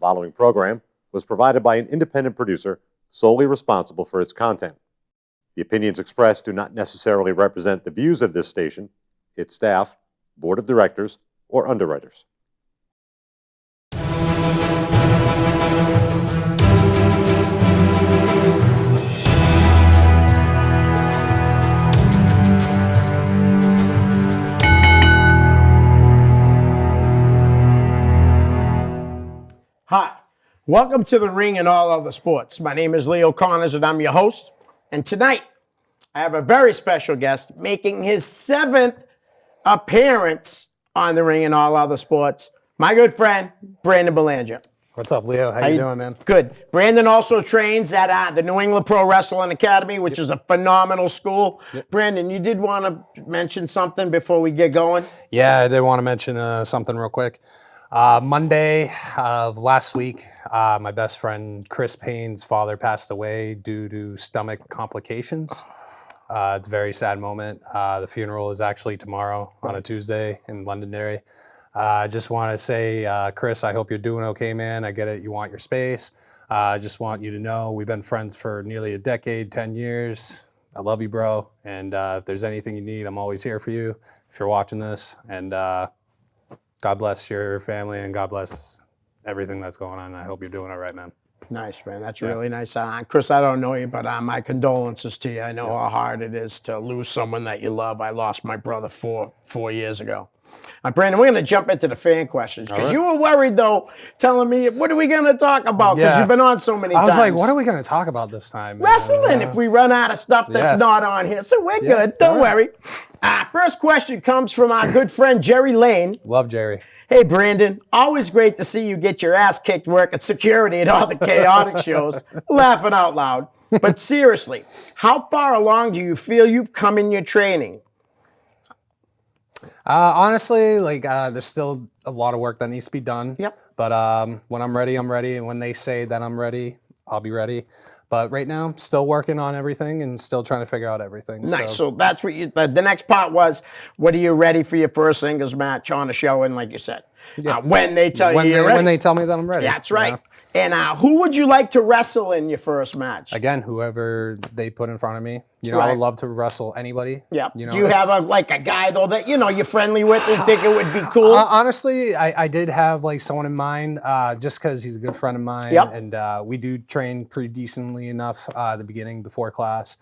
following program was provided by an independent producer solely responsible for its content. The opinions expressed do not necessarily represent the views of this station, its staff, board of directors, or underwriters. Hi, welcome to the Ring and All Other Sports. My name is Leo Connors and I'm your host. And tonight, I have a very special guest making his 7th appearance on the Ring and All Other Sports. My good friend, Brandon Belanger. What's up, Leo? How you doing, man? Good. Brandon also trains at the New England Pro Wrestling Academy, which is a phenomenal school. Yep. Brandon, you did want to mention something before we get going? Yeah, I did want to mention something real quick. Monday of last week, my best friend Chris Payne's father passed away due to stomach complications. It's a very sad moment. The funeral is actually tomorrow on a Tuesday in Londonderry. I just want to say, Chris, I hope you're doing okay, man. I get it. You want your space. I just want you to know we've been friends for nearly a decade, 10 years. I love you, bro. And if there's anything you need, I'm always here for you if you're watching this. And God bless your family and God bless everything that's going on. I hope you're doing all right, man. Nice, man. That's really nice. Chris, I don't know you, but my condolences to you. I know how hard it is to lose someone that you love. I lost my brother four years ago. Brandon, we're going to jump into the fan questions because you were worried, though, telling me, what are we going to talk about? Because you've been on so many times. I was like, what are we going to talk about this time? Wrestling, if we run out of stuff that's not on here. So we're good. Don't worry. First question comes from our good friend, Jerry Lane. Love Jerry. Hey, Brandon, always great to see you get your ass kicked working security at all the chaotic shows. Laughing out loud. But seriously, how far along do you feel you've come in your training? Honestly, there's still a lot of work that needs to be done. Yep. But when I'm ready, I'm ready. And when they say that I'm ready, I'll be ready. But right now, I'm still working on everything and still trying to figure out everything. Nice. So that's what the next part was, what are you ready for your first singles match on the show? And like you said, when they tell you you're ready. When they tell me that I'm ready. That's right. And who would you like to wrestle in your first match? Again, whoever they put in front of me. I would love to wrestle anybody. Yeah. Do you have a guy, though, that, you're friendly with and think it would be cool? Honestly, I did have, someone in mind just because he's a good friend of mine. Yep. And we do train pretty decently enough at the beginning before class.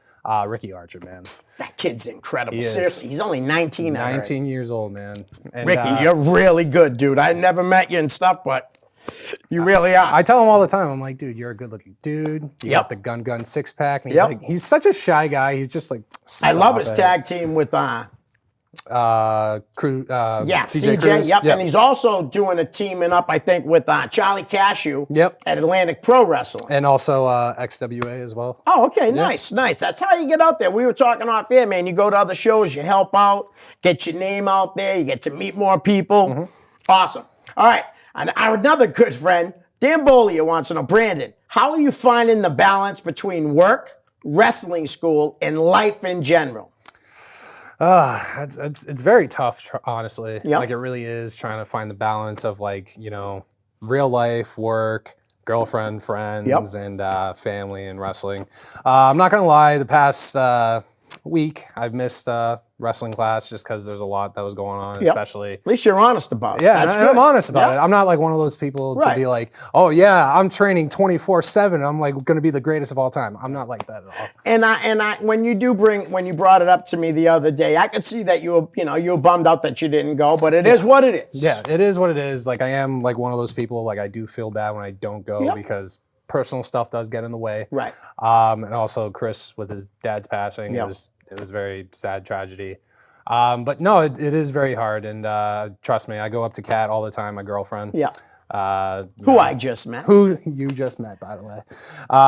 Ricky Archer, man. That kid's incredible. Seriously, he's only 19 now. 19 years old, man. And, Ricky, you're really good, dude. I never met you and stuff, but you really are. I tell him all the time, I'm like, dude, you're a good-looking dude. You got the gun six-pack. And he's he's such a shy guy. He's just like, I love his tag team with CJ. CJ. Yep. And he's also doing a teaming up, I think, with Charlie Cashew at Atlantic Pro Wrestling. And also XWA as well. Oh, okay. Nice. That's how you get out there. We were talking off air, man. You go to other shows, you help out, get your name out there, you get to meet more people. Mm-hmm. Awesome. All right. And another good friend, Dan Bolia, wants to know, Brandon, how are you finding the balance between work, wrestling school, and life in general? It's very tough, honestly. Yep. It really is trying to find the balance of real life, work, girlfriend, friends, and family and wrestling. I'm not gonna lie, the past week I've missed wrestling class just because there's a lot that was going on, especially. At least you're honest about it. Yeah, and I'm honest about it. I'm not one of those people to be like, oh yeah, I'm training 24/7. I'm going to be the greatest of all time. I'm not like that at all. And when you brought it up to me the other day, I could see that you were bummed out that you didn't go, but it is what it is. Yeah, it is what it is. I am one of those people. I do feel bad when I don't go because personal stuff does get in the way. Right. And also Chris with his dad's passing. It was very sad tragedy. But no, it is very hard. And trust me, I go up to Kat all the time, my girlfriend. Yeah. Who I just met. Who you just met, by the way.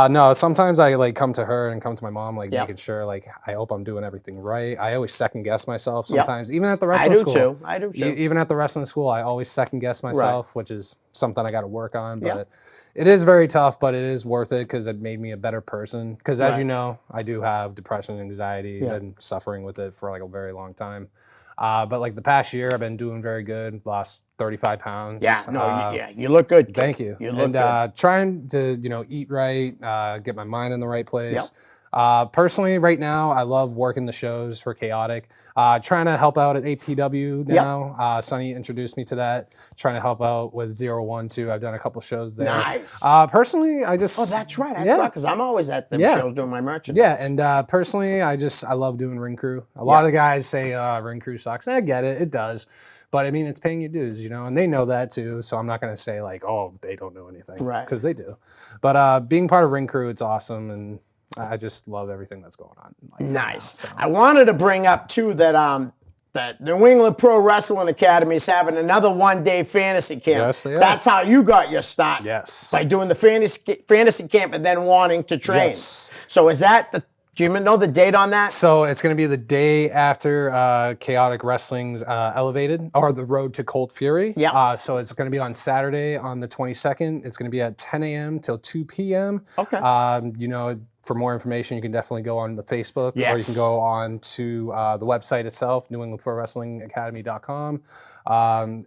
No, sometimes I come to her and come to my mom, making sure, I hope I'm doing everything right. I always second guess myself sometimes, even at the wrestling school. I do too. Even at the wrestling school, I always second guess myself, which is something I got to work on. But it is very tough, but it is worth it because it made me a better person. Because as you know, I do have depression and anxiety. Been suffering with it for a very long time. But like the past year, I've been doing very good. Lost 35 pounds. Yeah, you look good, kid. Thank you. You look And good. trying to, eat right, get my mind in the right place. Yep. Personally, right now, I love working the shows for Chaotic. Trying to help out at APW now. Sonny introduced me to that. Trying to help out with 012. I've done a couple shows there. Nice. Personally, I just... Oh, that's right. I forgot, because I'm always at them shows doing my merchandise. Yeah, and personally, I love doing ring crew. A lot of guys say ring crew sucks. I get it. It does. But I mean, it's paying your dues, and they know that too. So I'm not going to say like, oh, they don't know anything. Right. Because they do. But being part of ring crew, it's awesome. And I just love everything that's going on. Nice. Right now, so. I wanted to bring up too that New England Pro Wrestling Academy is having another one-day fantasy camp. Yes, they are. That's how you got your start. Yes. By doing the fantasy camp and then wanting to train. Yes. So is that do you even know the date on that? So it's going to be the day after Chaotic Wrestling's Elevated, or the Road to Cold Fury. Yeah. So it's going to be on Saturday on the 22nd. It's going to be at 10 a.m. till 2 p.m. Okay. For more information, you can definitely go on the Facebook, or you Yes. can go on to the website itself, NewEnglandProWrestlingAcademy.com.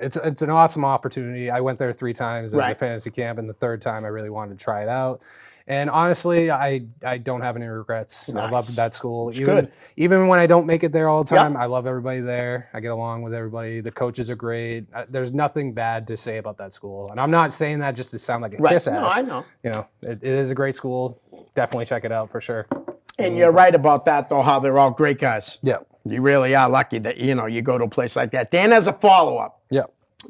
It's an awesome opportunity. I went there 3 times as a fantasy camp, and the 3rd time I really wanted to try it out. And honestly, I don't have any regrets. Nice. I love that school. Good. Even when I don't make it there all the time, I love everybody there. I get along with everybody. The coaches are great. There's nothing bad to say about that school. And I'm not saying that just to sound like a kiss ass. No, I know. It is a great school. Definitely check it out for sure. And you're right about that, though, how they're all great guys. Yeah. You really are lucky that, you go to a place like that. Dan, as a follow-up, Yeah.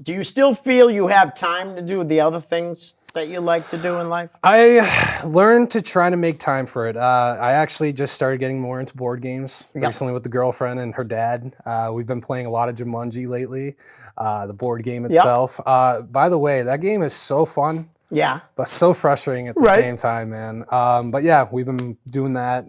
do you still feel you have time to do the other things that you like to do in life? I learned to try to make time for it. I actually just started getting more into board games recently with the girlfriend and her dad. We've been playing a lot of Jumanji lately, the board game itself. By the way, that game is so fun. Yeah. But so frustrating at the same time, man. But yeah, we've been doing that,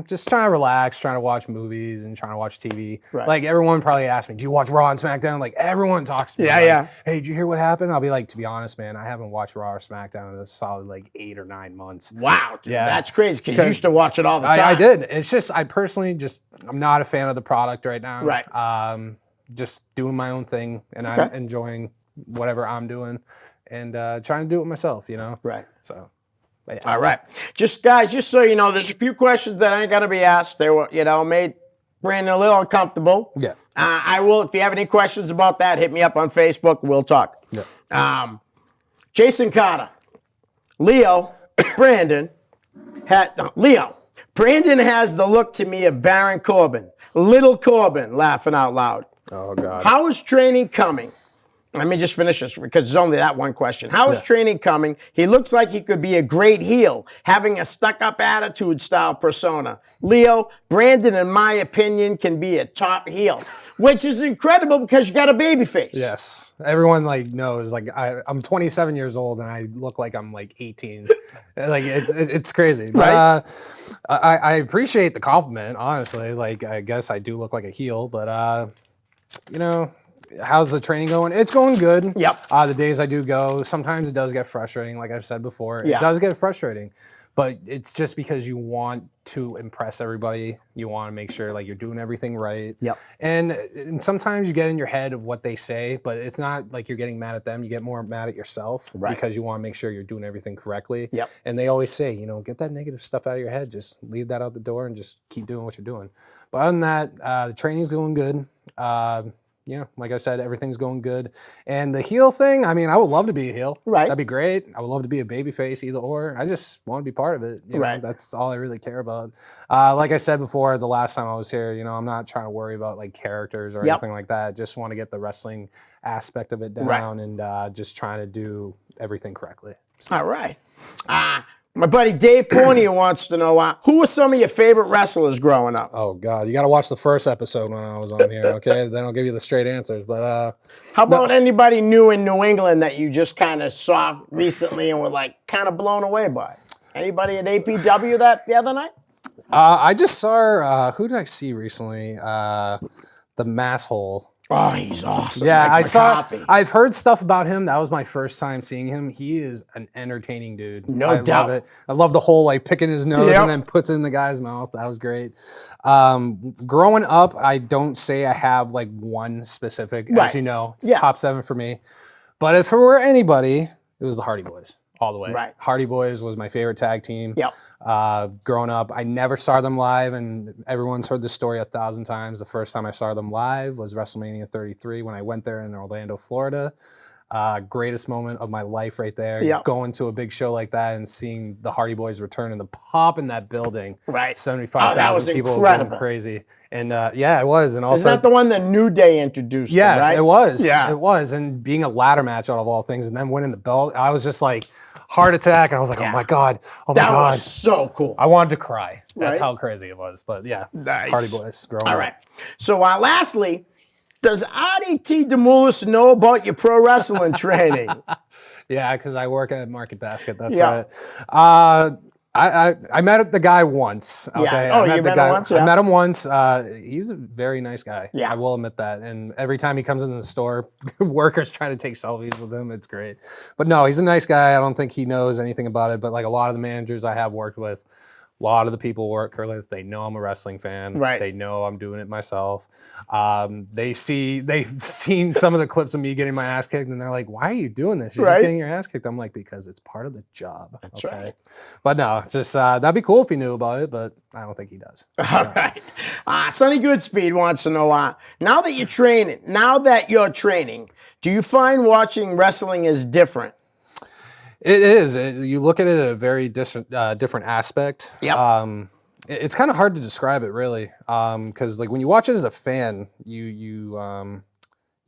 just trying to relax, trying to watch movies and trying to watch TV. Right. Like everyone probably asks me, do you watch Raw and SmackDown? Like everyone talks to me. Yeah. Hey, did you hear what happened? I'll be like, to be honest, man, I haven't watched Raw or SmackDown in a solid like 8 or 9 months. Wow. Dude, Yeah. That's crazy, because you used to watch it all the time. I did. It's just, I personally I'm not a fan of the product right now. Right. Just doing my own thing, and I'm enjoying whatever I'm doing. And trying to do it myself, Right. So, All right. Guys, just so you know, there's a few questions that ain't going to be asked. They were, made Brandon a little uncomfortable. Yeah. I will, if you have any questions about that, hit me up on Facebook. We'll talk. Yeah. Jason Carter. Leo, Brandon. Brandon has the look to me of Baron Corbin. Little Corbin, laughing out loud. Oh, God. How is training coming? Let me just finish this, because it's only that one question. How is training coming? He looks like he could be a great heel, having a stuck-up attitude style persona. Leo, Brandon, in my opinion, can be a top heel, which is incredible because you got a baby face. Yes. Everyone knows, I'm 27 years old and I look like I'm 18. It's crazy. Right. I appreciate the compliment, honestly. I guess I do look like a heel, but how's the training going? It's going good. Yep. The days I do go, sometimes it does get frustrating, like I've said before. It does get frustrating, but it's just because you want to impress everybody. You want to make sure you're doing everything right. Yep. And sometimes you get in your head of what they say, but it's not like you're getting mad at them. You get more mad at yourself because you want to make sure you're doing everything correctly. Yep. And they always say, get that negative stuff out of your head. Just leave that out the door and just keep doing what you're doing. But other than that, the training's going good. Like I said, everything's going good. And the heel thing, I mean, I would love to be a heel. Right. That'd be great. I would love to be a baby face, either or. I just want to be part of it. Right. That's all I really care about. Like I said before, the last time I was here, I'm not trying to worry about characters or anything like that. Just want to get the wrestling aspect of it down and just trying to do everything correctly. So. All right. My buddy Dave Fournier wants to know, who were some of your favorite wrestlers growing up? Oh, God. You got to watch the first episode when I was on here, okay? Then I'll give you the straight answers. But how about anybody new in New England that you just kind of saw recently and were kind of blown away by? Anybody at APW the other night? I just saw, who did I see recently? The Masshole. Oh, he's awesome. Yeah, Mike I saw. McCarthy. I've heard stuff about him. That was my first time seeing him. He is an entertaining dude. No I doubt. love it. I love the whole like picking his nose Yep. and then puts it in the guy's mouth. That was great. Growing up, I don't say I have like one specific. Right. As you know, it's Yeah. top 7 for me. But if it were anybody, it was the Hardy Boys all the way. Right. Hardy Boys was my favorite tag team. Yep. Growing up, I never saw them live, and everyone's heard this story 1,000 times. The first time I saw them live was WrestleMania 33 when I went there in Orlando, Florida. Greatest moment of my life right there. Yep. Going to a big show like that and seeing the Hardy Boys return and the pop in that building. Right. 75,000 people incredible. going crazy. And yeah, it was. And also, Is that the one that New Day introduced? yeah, them, right? it was. Yeah. It was. And being a ladder match out of all things and then winning the belt, I was just like, heart attack. And I was like, Yeah. oh my God. Oh my That God. was so cool. I wanted to cry. That's Right. how crazy it was. But yeah, Nice. Hardy Boys growing All up. right. So lastly, does Adi Demoulas know about your pro wrestling training? Yeah, because I work at Market Basket. That's Yeah. right. I met the guy once. Okay? Yeah. Oh, I met you the met him guy. once? I Yeah. met him once. He's a very nice guy. Yeah. I will admit that. And every time he comes into the store, workers trying to take selfies with him. It's great. But no, he's a nice guy. I don't think he knows anything about it. But like a lot of the managers I have worked with, a lot of the people work with, they know I'm a wrestling fan. Right. They know I'm doing it myself. They've seen some of the clips of me getting my ass kicked, and they're like, "Why are you doing this? You're Right. just getting your ass kicked." I'm like, "Because it's part of the job." That's right. But no, just that'd be cool if he knew about it, but I don't think he does. All right. Sonny Goodspeed wants to know, now that you're training, do you find watching wrestling is different? It is. You look at it at a very different aspect. Yep. It's kind of hard to describe it really, because like when you watch it as a fan, you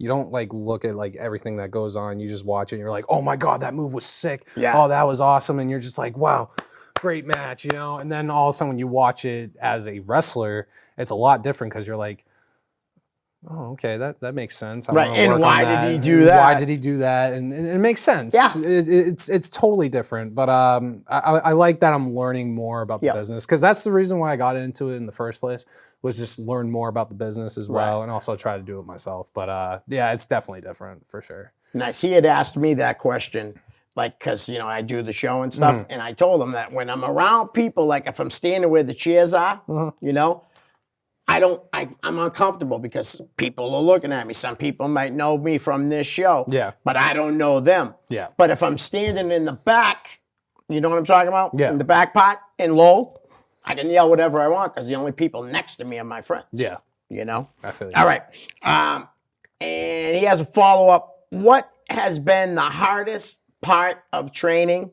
don't like look at like everything that goes on. You just watch it and you're like, oh my God, that move was sick. Yeah. Oh, that was awesome. And you're just like, wow, great match, you know? And then all of a sudden when you watch it as a wrestler, it's a lot different because you're like, oh, okay, that makes sense. I Right, wanna and work on why that. did he do And that? Why did he do that? And it makes sense. Yeah. It's totally different. But I like that I'm learning more about the Yeah. business because that's the reason why I got into it in the first place was just learn more about the business as well and also try to do it myself. But yeah, it's definitely different for sure. Nice. He had asked me that question, like, because, I do the show and stuff. And I told him that when I'm around people, like if I'm standing where the chairs are, I'm uncomfortable because people are looking at me. Some people might know me from this show, Yeah. but I don't know them. Yeah. But if I'm standing in the back, you know what I'm talking about? Yeah. In the back pot and low, I can yell whatever I want because the only people next to me are my friends. Yeah. I feel you. All right. And he has a follow-up. What has been the hardest part of training?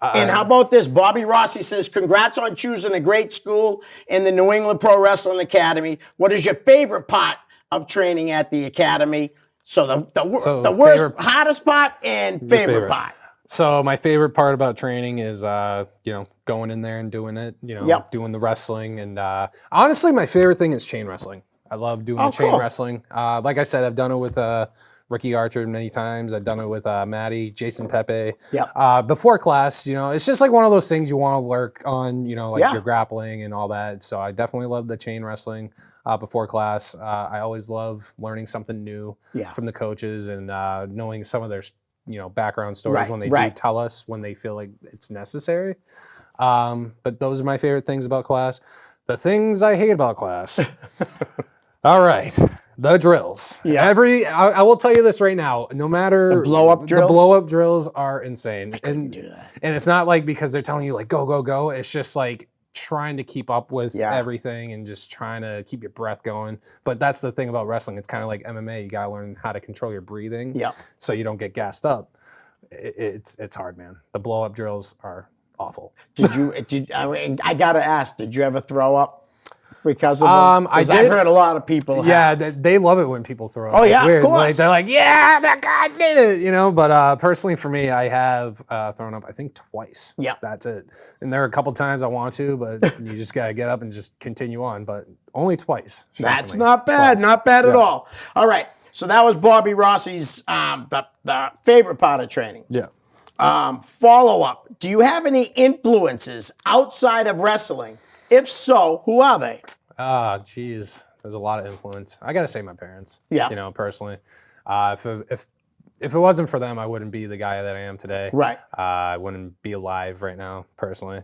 And how about this? Bobby Rossi says, congrats on choosing a great school in the New England Pro Wrestling Academy. What is your favorite part of training at the academy? So the worst, hardest part and favorite part. So my favorite part about training is, going in there and doing it, doing the wrestling. And honestly, my favorite thing is chain wrestling. I love doing the chain cool. wrestling. Like I said, I've done it with Ricky Archer many times. I've done it with Maddie, Jason Pepe. Yep. Before class, it's just like one of those things you want to work on, Yeah. your grappling and all that. So I definitely love the chain wrestling before class. I always love learning something new from the coaches and knowing some of their, background stories when they do tell us when they feel like it's necessary. But those are my favorite things about class. The things I hate about class. All right. The drills. Yeah. I will tell you this right now. No matter The blow-up drills? the blow-up drills are insane. couldn't do that. And it's not like because they're telling you like go, go, go. It's just like trying to keep up with everything and just trying to keep your breath going. But that's the thing about wrestling. It's kind of like MMA. You got to learn how to control your breathing so you don't get gassed up. It's hard, man. The blow-up drills are awful. I got to ask, did you ever throw up? Because of them? 'Cause I've heard a lot of people. Yeah, they love it when people throw up. Oh, It's yeah, of weird. course. Like, they're like, yeah, that guy did it, But personally, for me, I have thrown up, I think, twice. Yeah. That's it. And there are a couple times I want to, but you just got to get up and just continue on. But only twice. That's shockingly. not bad. Twice. Not bad at Yeah. all. All right. So that was Bobby Rossi's the favorite part of training. Yeah. Follow up. Do you have any influences outside of wrestling? If so, who are they? Ah, geez. There's a lot of influence. I gotta say my parents. Yeah. You know, personally, if it wasn't for them, I wouldn't be the guy that I am today. Right. I wouldn't be alive right now, personally.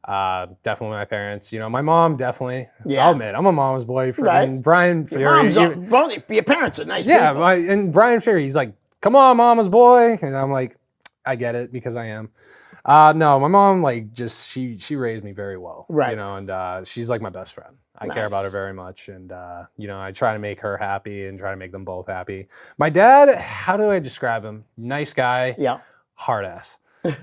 Definitely my parents. You know, my mom definitely. Yeah. I'll admit, I'm a mom's boy. Right. Brian Your Fury. your parents are nice Yeah, people. and Brian Fury, he's like, come on, mama's boy. And I'm like, I get it because I am. No, my mom, like, just, she raised me very well. Right. You know, and she's like my best friend. I care about her very much. And, you know, I try to make her happy and try to make them both happy. My dad, how do I describe him? Nice guy. Yeah. Hard ass.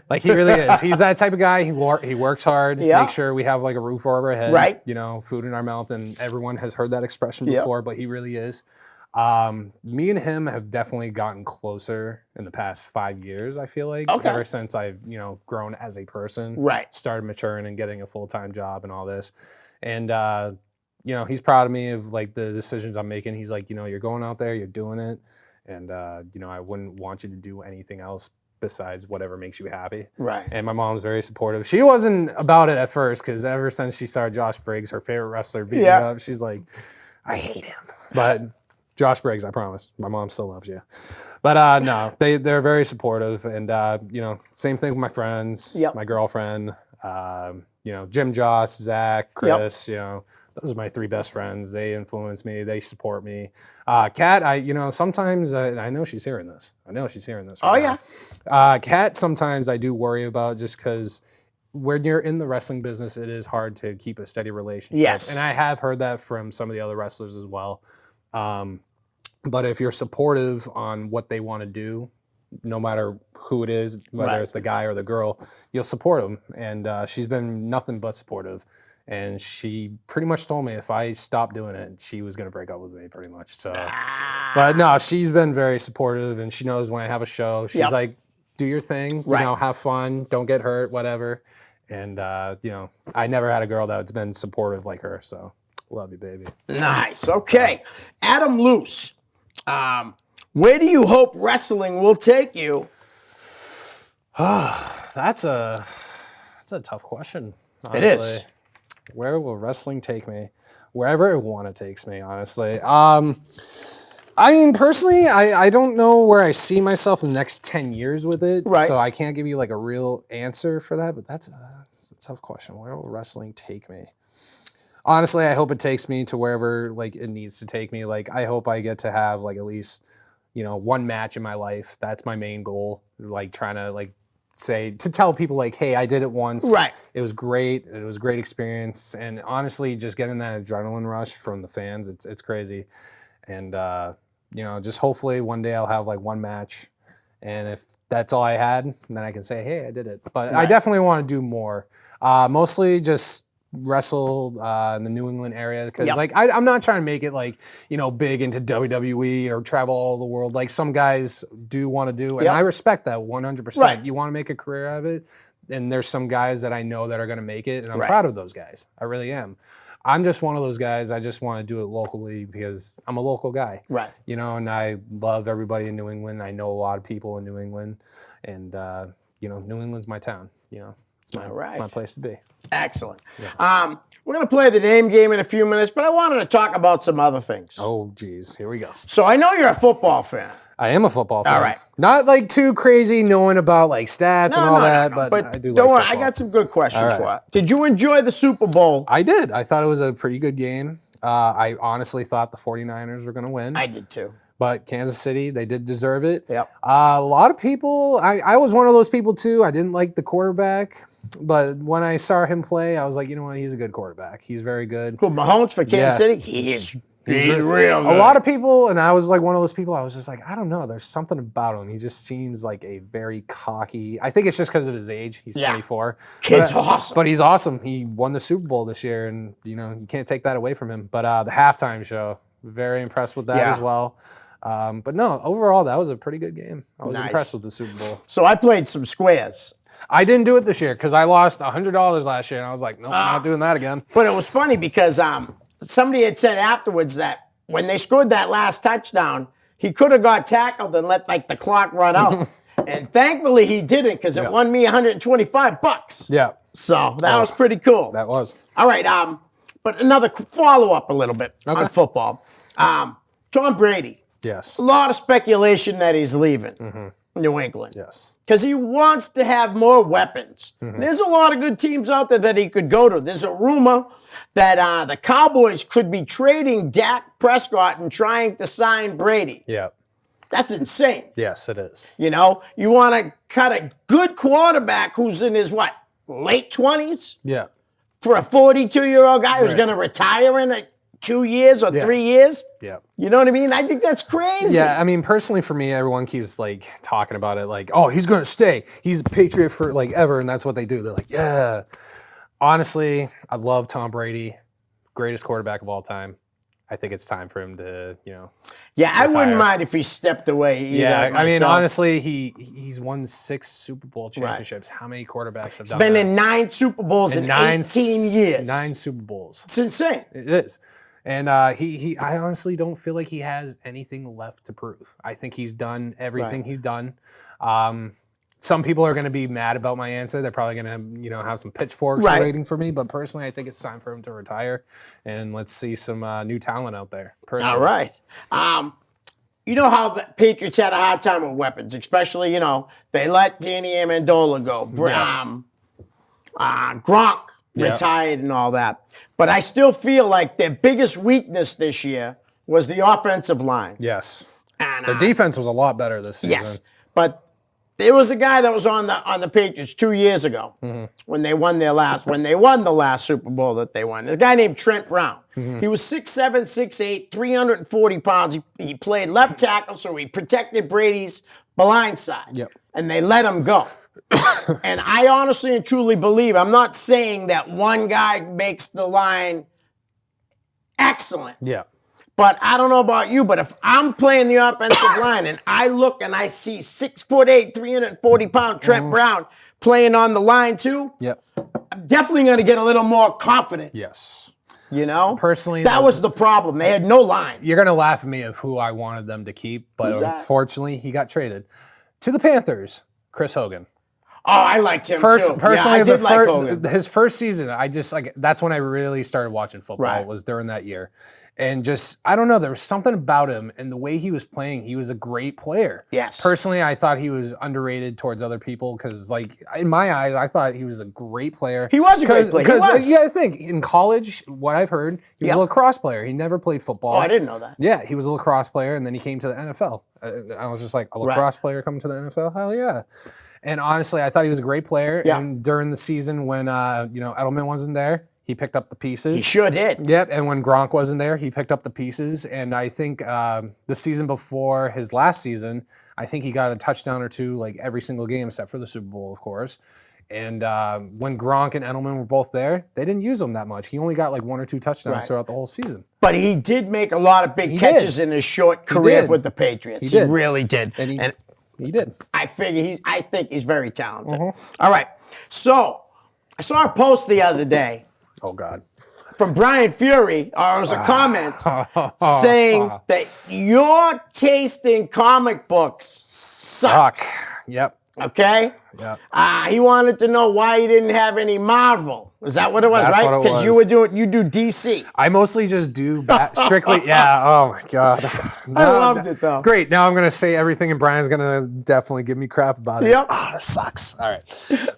Like, he really is. He's that type of guy. He works hard. Yeah. Make sure we have like a roof over our head. Right. You know, food in our mouth. And everyone has heard that expression Yep. before, but he really is. Me and him have definitely gotten closer in the past 5 years, I feel like. Okay. Ever since I've, you know, grown as a person. Right. Started maturing and getting a full-time job and all this. And, you know, he's proud of me of like the decisions I'm making. He's like, you know, you're going out there, you're doing it. And, you know, I wouldn't want you to do anything else besides whatever makes you happy. Right. And my mom's very supportive. She wasn't about it at first because ever since she saw Josh Briggs, her favorite wrestler, beating up, she's like, I hate him. But Josh Briggs, I promise. My mom still loves you. But no, they're very supportive. And, you know, same thing with my friends, my girlfriend, you know, Jim, Josh, Zach, Chris, you know, those are my 3 best friends. They influence me. They support me. Kat, you know, sometimes, I know she's hearing this. I know she's hearing this. Right now. Kat, sometimes I do worry about just because when you're in the wrestling business, it is hard to keep a steady relationship. Yes. And I have heard that from some of the other wrestlers as well. But if you're supportive on what they want to do, no matter who it is, whether it's the guy or the girl, you'll support them. And she's been nothing but supportive. And she pretty much told me if I stopped doing it, she was going to break up with me pretty much. So, but no, she's been very supportive and she knows when I have a show, she's like, do your thing, you know, have fun, don't get hurt, whatever. And, you know, I never had a girl that's been supportive like her. So love you, baby. Nice. Okay. Adam Luce, where do you hope wrestling will take you? That's a tough question. Honestly. It is. Where will wrestling take me? Wherever it takes me, honestly. I mean, personally, I don't know where I see myself in the next 10 years with it. Right. So I can't give you like a real answer for that, but that's a tough question. Where will wrestling take me? Honestly, I hope it takes me to wherever like it needs to take me. Like, I hope I get to have like at least, you know, 1 match in my life. That's my main goal. Like, trying to like to tell people like, hey, I did it once. Right. It was great. It was a great experience. And honestly, just getting that adrenaline rush from the fans, it's crazy. And, you know, just hopefully one day I'll have like 1 match. And if that's all I had, then I can say, hey, I did it. But I definitely want to do more. Mostly just wrestle in the New England area because like I'm not trying to make it like, you know, big into WWE or travel all over the world like some guys do want to do, and I respect that 100%. You want to make a career out of it, and there's some guys that I know that are going to make it, and I'm proud of those guys. I really am. I'm just one of those guys. I just want to do it locally because I'm a local guy, you know, and I love everybody in New England. I know a lot of people in New England, and you know, New England's my town, you know. It's my place to be. Excellent. We're going to play the name game in a few minutes, but I wanted to talk about some other things. Oh, geez. Here we go. So I know you're a football fan. I am a football fan. All right. Not like too crazy knowing about like stats and all that, but I do don't like worry, football. I got some good questions for you. Did you enjoy the Super Bowl? I did. I thought it was a pretty good game. I honestly thought the 49ers were going to win. I did too. But Kansas City, they did deserve it. Yep. A lot of people, I was one of those people too. I didn't like the quarterback. But when I saw him play, I was like, you know what? He's a good quarterback. He's very good. Who, Mahomes for Kansas City? He's real good. A lot of people, and I was like one of those people, I was just like, I don't know. There's something about him. He just seems like a very cocky. I think it's just because of his age. He's 24. Kid's awesome. But he's awesome. He won the Super Bowl this year, and, you know, you can't take that away from him. But the halftime show, very impressed with that as well. But no, overall, that was a pretty good game. I was impressed with the Super Bowl. So I played some squares. I didn't do it this year because I lost $100 last year, and I was like, nope, not doing that again. But it was funny because somebody had said afterwards that when they scored that last touchdown, he could have got tackled and let like the clock run out. And thankfully he didn't because it won me $125. Yeah. So that was pretty cool. That was. All right. But another follow-up a little bit on football. Tom Brady. Yes. A lot of speculation that he's leaving New England. Yes. Because he wants to have more weapons. There's a lot of good teams out there that he could go to. There's a rumor that the Cowboys could be trading Dak Prescott and trying to sign Brady. Yeah. That's insane. Yes, it is. You know, you want to cut a good quarterback who's in his, late 20s? Yeah. For a 42-year-old guy who's going to retire in 2 years or 3 years? Yeah. You know what I mean? I think that's crazy. Yeah, I mean, personally for me, everyone keeps like talking about it like, oh, he's going to stay. He's a Patriot for like ever, and that's what they do. They're like, yeah. Honestly, I love Tom Brady, greatest quarterback of all time. I think it's time for him to, Yeah, retire. I wouldn't mind if he stepped away either. Yeah, I mean, myself. honestly, he's won 6 Super Bowl championships. How many quarterbacks have done Been that? in 9 Super Bowls in 18 years. 9 Super Bowls. It's insane. It is. And I honestly don't feel like he has anything left to prove. I think he's done everything he's done. Some people are going to be mad about my answer. They're probably going to, have some pitchforks waiting for me. But personally, I think it's time for him to retire, and let's see some new talent out there. Personally. All right. You know how the Patriots had a hard time with weapons, especially, they let Danny Amendola go. Gronk retired and all that. But I still feel like their biggest weakness this year was the offensive line. Yes. And, Their defense was a lot better this season. Yes. But there was a guy that was on the Patriots 2 years ago when they won the last Super Bowl that they won. There's a guy named Trent Brown. He was 6'7", 6'8", 340 pounds. He played left tackle, so he protected Brady's blind side. Yep. And they let him go. And I honestly and truly believe, I'm not saying that one guy makes the line excellent. Yeah. But I don't know about you, but if I'm playing the offensive line and I look and I see 6'8", 340-pound Trent Brown playing on the line too, Yep. I'm definitely going to get a little more confident. Yes. Personally, that was the problem. They had no line. You're going to laugh at me of who I wanted them to keep, but Who's that? unfortunately, he got traded to the Panthers. Chris Hogan. Oh, I liked him too. Personally, I did like Hogan. his first season, that's when I really started watching football. Right. Was during that year, and just I don't know, there was something about him and the way he was playing. He was a great player. Yes. Personally, I thought he was underrated towards other people because, in my eyes, I thought he was a great player. He was a great player. He was. I think in college, what I've heard, he was a lacrosse player. He never played football. Oh, I didn't know that. Yeah, he was a lacrosse player, and then he came to the NFL. I was just like, a lacrosse player coming to the NFL? Hell yeah. And honestly, I thought he was a great player. Yeah. And during the season when, Edelman wasn't there, he picked up the pieces. He sure did. Yep. And when Gronk wasn't there, he picked up the pieces. And I think the season before his last season, I think he got a touchdown or two every single game except for the Super Bowl, of course. And when Gronk and Edelman were both there, they didn't use him that much. He only got 1 or 2 touchdowns throughout the whole season. But he did make a lot of big catches in his short career with the Patriots. He really did. And he did. I think he's very talented. All right. So I saw a post the other day Oh, God. from Brian Fury, or it was a comment saying that your taste in comic books sucks. Yep. Okay? Yep. He wanted to know why you didn't have any Marvel. Is that what it was, That's right? what it Because you do DC. I mostly just do strictly. Yeah. Oh my God. I loved it though. Great. Now I'm gonna say everything, and Brian's gonna definitely give me crap about it. Yep. Oh, that sucks. All right.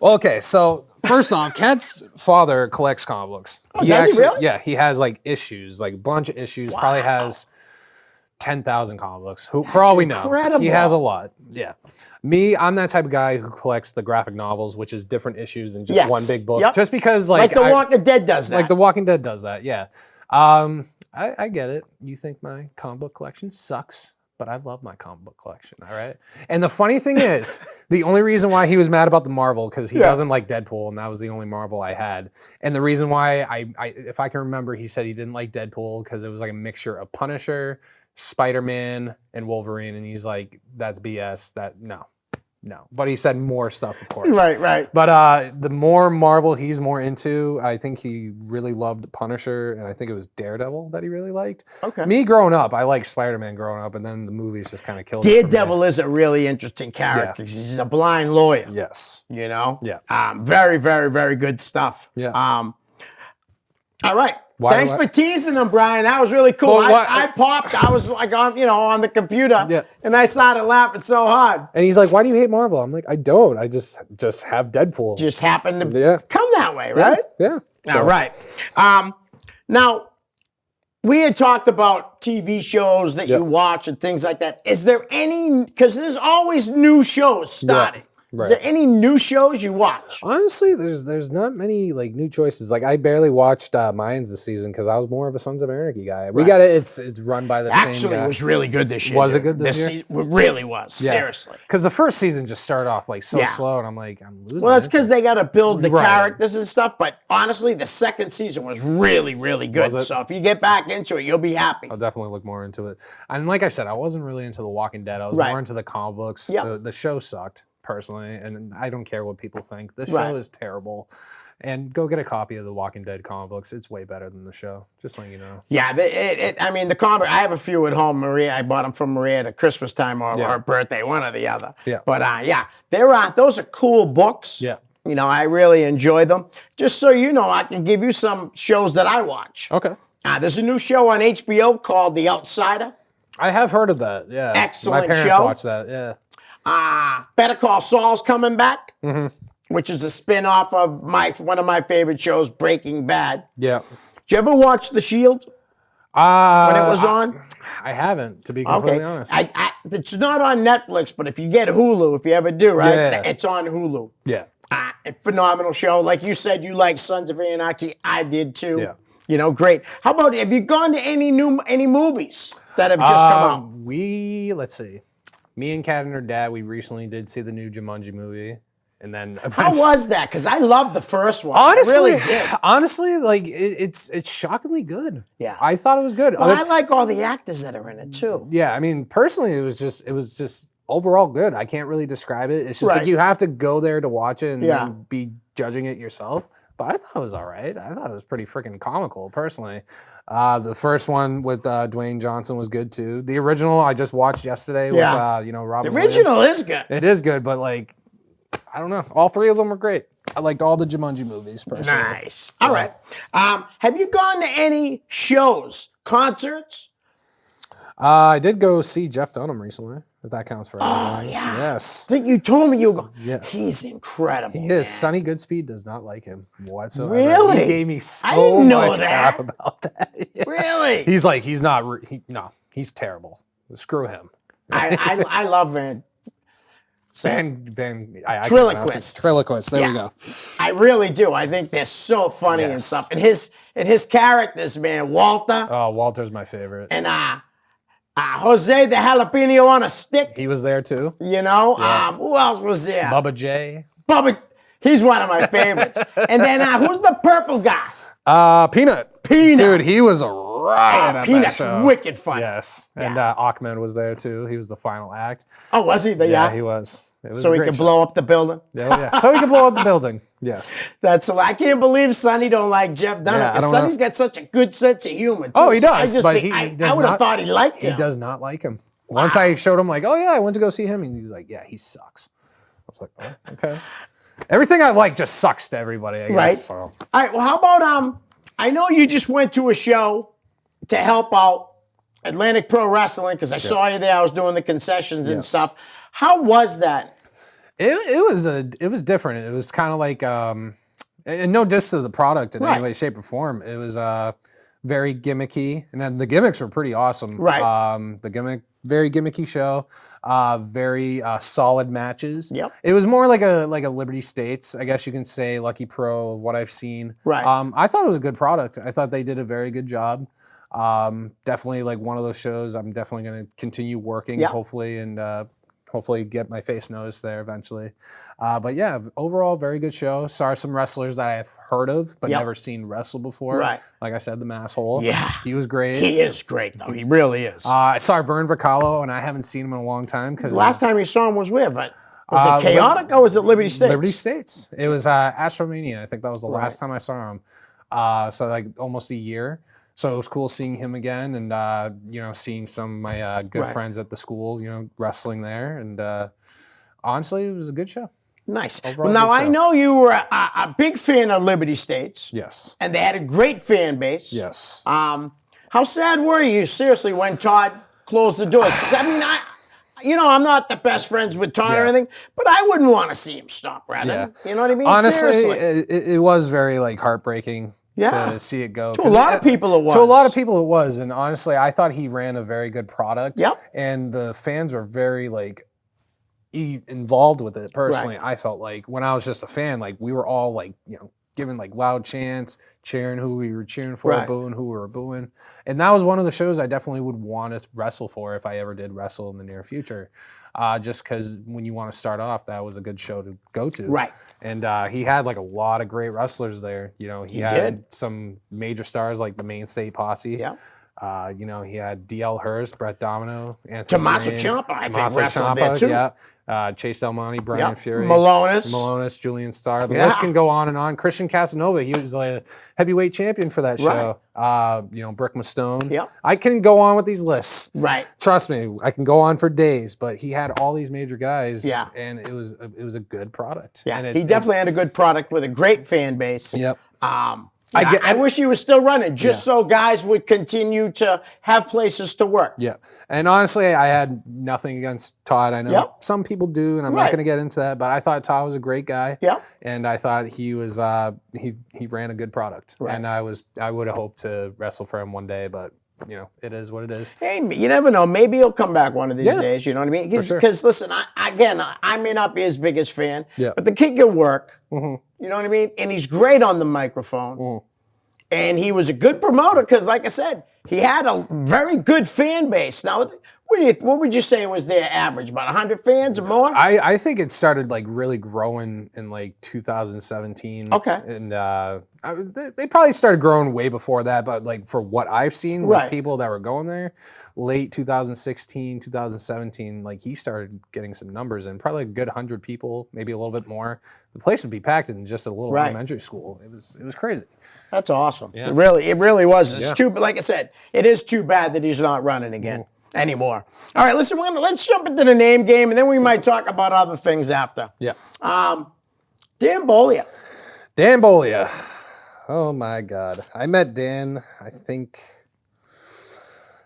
Okay. So first off, Kent's father collects comic books. Oh, does he really? Yeah. He has issues, a bunch of issues. Wow. Probably has 10,000 comic books. For all we know, incredible. he has a lot. Yeah. Me, I'm that type of guy who collects the graphic novels, which is different issues than just one big book. Yep. Just because, like The Walking Dead does that. Like The Walking Dead does that, yeah. I get it. You think my comic book collection sucks, but I love my comic book collection, all right? And the funny thing is, the only reason why he was mad about the Marvel, because he doesn't like Deadpool, and that was the only Marvel I had. And the reason why, if I can remember, he said he didn't like Deadpool because it was a mixture of Punisher, Spider-Man, and Wolverine, and he's like, that's BS, no. But he said more stuff, of course. Right. But the more Marvel he's more into, I think he really loved Punisher, and I think it was Daredevil that he really liked. Okay. Me growing up, I liked Spider-Man growing up, and then the movies just kind of killed it for me. Daredevil is a really interesting character. Yeah. He's a blind lawyer. Yes. You know? Yeah. Very, very, very good stuff. Yeah. All right. Thanks for teasing him, Brian. That was really cool. Well, what- I popped. I was like on the computer, Yeah. and I started laughing so hard. And he's like, "Why do you hate Marvel?" I'm like, "I don't. I just have Deadpool." Just happened to Yeah. come that way, right? Yeah. All right. Now, we had talked about TV shows that you watch and things like that. Is there any? Because there's always new shows starting. Right. Is there any new shows you watch? Honestly, there's not many like new choices. Like I barely watched Mayans this season because I was more of a Sons of Anarchy guy. We got it. It's run by the same Actually, guy. it was really good this year. Was it dude. good this year? Season, it really was. Yeah. Seriously. Because the first season just started off like so Yeah. slow, and I'm like, I'm losing. Well, that's it. because they got to build the Right. characters and stuff. But honestly, the second season was really, really good. Was it? So if you get back into it, you'll be happy. I'll definitely look more into it. And like I said, I wasn't really into The Walking Dead. I was Right. more into the comic books. Yep. The show sucked personally, and I don't care what people think. The show Right. is terrible. And go get a copy of the Walking Dead comic books. It's way better than the show. Just letting you know. Yeah, I mean, the comic, I have a few at home. Maria, I bought them from Maria at Christmas time or her birthday, one or the other. Yeah. But those are cool books. Yeah. I really enjoy them. Just so you know, I can give you some shows that I watch. Okay. There's a new show on HBO called The Outsider. I have heard of that. Yeah. Excellent My parents show. watch that. Yeah. Better Call Saul's coming back, Mm-hmm. which is a spin-off of one of my favorite shows, Breaking Bad. Yeah. Did you ever watch The Shield when it was on? I haven't, to be completely honest. It's not on Netflix, but if you get Hulu, if you ever do, right, Yeah. it's on Hulu. yeah. A phenomenal show. Like you said, you like Sons of Anarchy. I did too. Yeah. Great. How about, have you gone to any movies that have just come out? Let's see. Me and Kat and her dad, we recently did see the new Jumanji movie. And then How was that? Because I loved the first one. honestly, I really did. honestly, like it's shockingly good. Yeah. I thought it was good. Well, I like all the actors that are in it too. Yeah, I mean, personally, it was just overall good. I can't really describe it. It's just Right. like you have to go there to watch it and Yeah. then be judging it yourself. But I thought it was all right. I thought it was pretty freaking comical, personally. The first one with Dwayne Johnson was good too. The original I just watched yesterday with Robin The original Williams. is good. It is good, but like I don't know. All three of them were great. I liked all the Jumanji movies personally. Nice. All right. Have you gone to any shows, concerts? I did go see Jeff Dunham recently, if that counts for anything. Oh, yeah. Yes. I think you told me you were going. Yeah. He's incredible. He is. Sonny Goodspeed does not like him whatsoever. Really? He gave me so I didn't know much that. crap about that. Yeah. Really? He's like, he's not, he's terrible. Screw him. I love Van. I can't pronounce it. Triloquists. Triloquists. There we Yeah. go. I really do. I think they're so funny and Yes. stuff. And his characters, man, Walter Oh, Walter's my favorite. and Jose the jalapeno on a stick. He was there too. Who else was there? Bubba J. Bubba. He's one of my favorites. And then who's the purple guy? Peanut. Peanut. Dude, he was a riot at Peanut's that show. wicked funny. Yes. Yeah. And Ahmed was there too. He was the final act. Oh, was he? Yeah, he was. It was So a he great could show. blow up the building. Yeah. So he could blow up the building. Yes. I can't believe Sonny don't like Jeff Dunham. Yeah, I Because don't Sonny's got such a good sense of humor. Too. Oh, he So does. I just But think, he I does would have not- thought he liked He him. does not like him. Once I showed him, like, oh yeah, I went to go see him, and he's like, yeah, he sucks. I was like, oh, okay. Everything I like just sucks to everybody, I guess. Right. So. All right. Well, how about I know you just went to a show to help out Atlantic Pro Wrestling because I saw you there. I was doing the concessions and Yes. stuff. How was that? It was different. It was kind of like, and no diss to the product in Right. any way, shape, or form. It was very gimmicky, and then the gimmicks were pretty awesome. Right. Very gimmicky show. Very solid matches. Yep. It was more like a Liberty States, I guess you can say, Lucky Pro, what I've seen. Right. I thought it was a good product. I thought they did a very good job. Definitely like one of those shows I'm definitely going to continue working, Yeah. hopefully, and hopefully get my face noticed there eventually. But yeah, overall, very good show. Saw some wrestlers that I've heard of, but Yep. never seen wrestle before. Right. Like I said, the Masshole. Yeah. He was great. He is great, though. He really is. I saw Vern Vocalo, and I haven't seen him in a long time. Cause Last time you saw him was where? But was it Chaotic or was it Liberty States? Liberty States. It was Astromania. I think that was the last time I saw him. So like almost a year. So it was cool seeing him again, and seeing some of my good Right. friends at the school, wrestling there. And honestly, it was a good show. Nice. Overall, Well, now good I show. know you were a big fan of Liberty States. Yes. And they had a great fan base. Yes. How sad were you, seriously, when Todd closed the doors? Because I mean, I'm not the best friends with Todd or Yeah. anything, but I wouldn't want to see him stop running. Yeah. You know what I mean? Honestly, Seriously. it was very like heartbreaking Yeah. to see it go. To a 'Cause lot of people it was. To a lot of people it was. And honestly, I thought he ran a very good product. Yep. And the fans were very like involved with it personally. Right. I felt like when I was just a fan, like we were all like, giving like loud chants, cheering who we were cheering for, Right. booing who we were booing. And that was one of the shows I definitely would want to wrestle for if I ever did wrestle in the near future. Just because when you want to start off, that was a good show to go to. Right. And he had like a lot of great wrestlers there. He had did. some major stars like the Main State Posse. Yeah. He had DL Hurst, Brett Domino, Anthony Tommaso Green, Ciampa, I think, Tommaso wrestled there, too. Yeah. Chase Del Monte, Brian Yep. Fury, Malonis. Julian Starr. The Yeah. list can go on and on. Christian Casanova, he was like a heavyweight champion for that show. Brick Stone. Yep. I can go on with these lists. Right. Trust me, I can go on for days. But he had all these major guys. Yeah. And it was a good product. Yeah. And He definitely had a good product with a great fan base. Yep. I wish he was still running just so guys would continue to have places to work. Yeah. And honestly, I had nothing against Todd. I know Yep. some people do, and I'm not Right. going to get into that, but I thought Todd was a great guy. Yep. And I thought he was he ran a good product. Right. And I would have hoped to wrestle for him one day, but it is what it is. Hey, you never know. Maybe he'll come back one of these Yeah. days. You know what I mean? sure. Because listen, I may not be his biggest fan, Yeah. but the kid can work. Mhm. You know what I mean? And he's great on the microphone. Mm. And he was a good promoter because, like I said, he had a very good fan base. Now, what would you say was their average? About 100 fans or more? I think it started like really growing in like 2017. Okay. And they probably started growing way before that, but like for what I've seen with Right. people that were going there, late 2016, 2017, like he started getting some numbers and probably a good 100 people, maybe a little bit more. The place would be packed in just a little Right. elementary school. It was crazy. That's awesome. Yeah. It really was. It's Yeah. too, like I said, it is too bad that he's not running again anymore. All right, listen, let's jump into the name game, and then we might talk about other things after. Yeah. Dan Bolia. Dan Bolia. Oh my God. I met Dan, I think,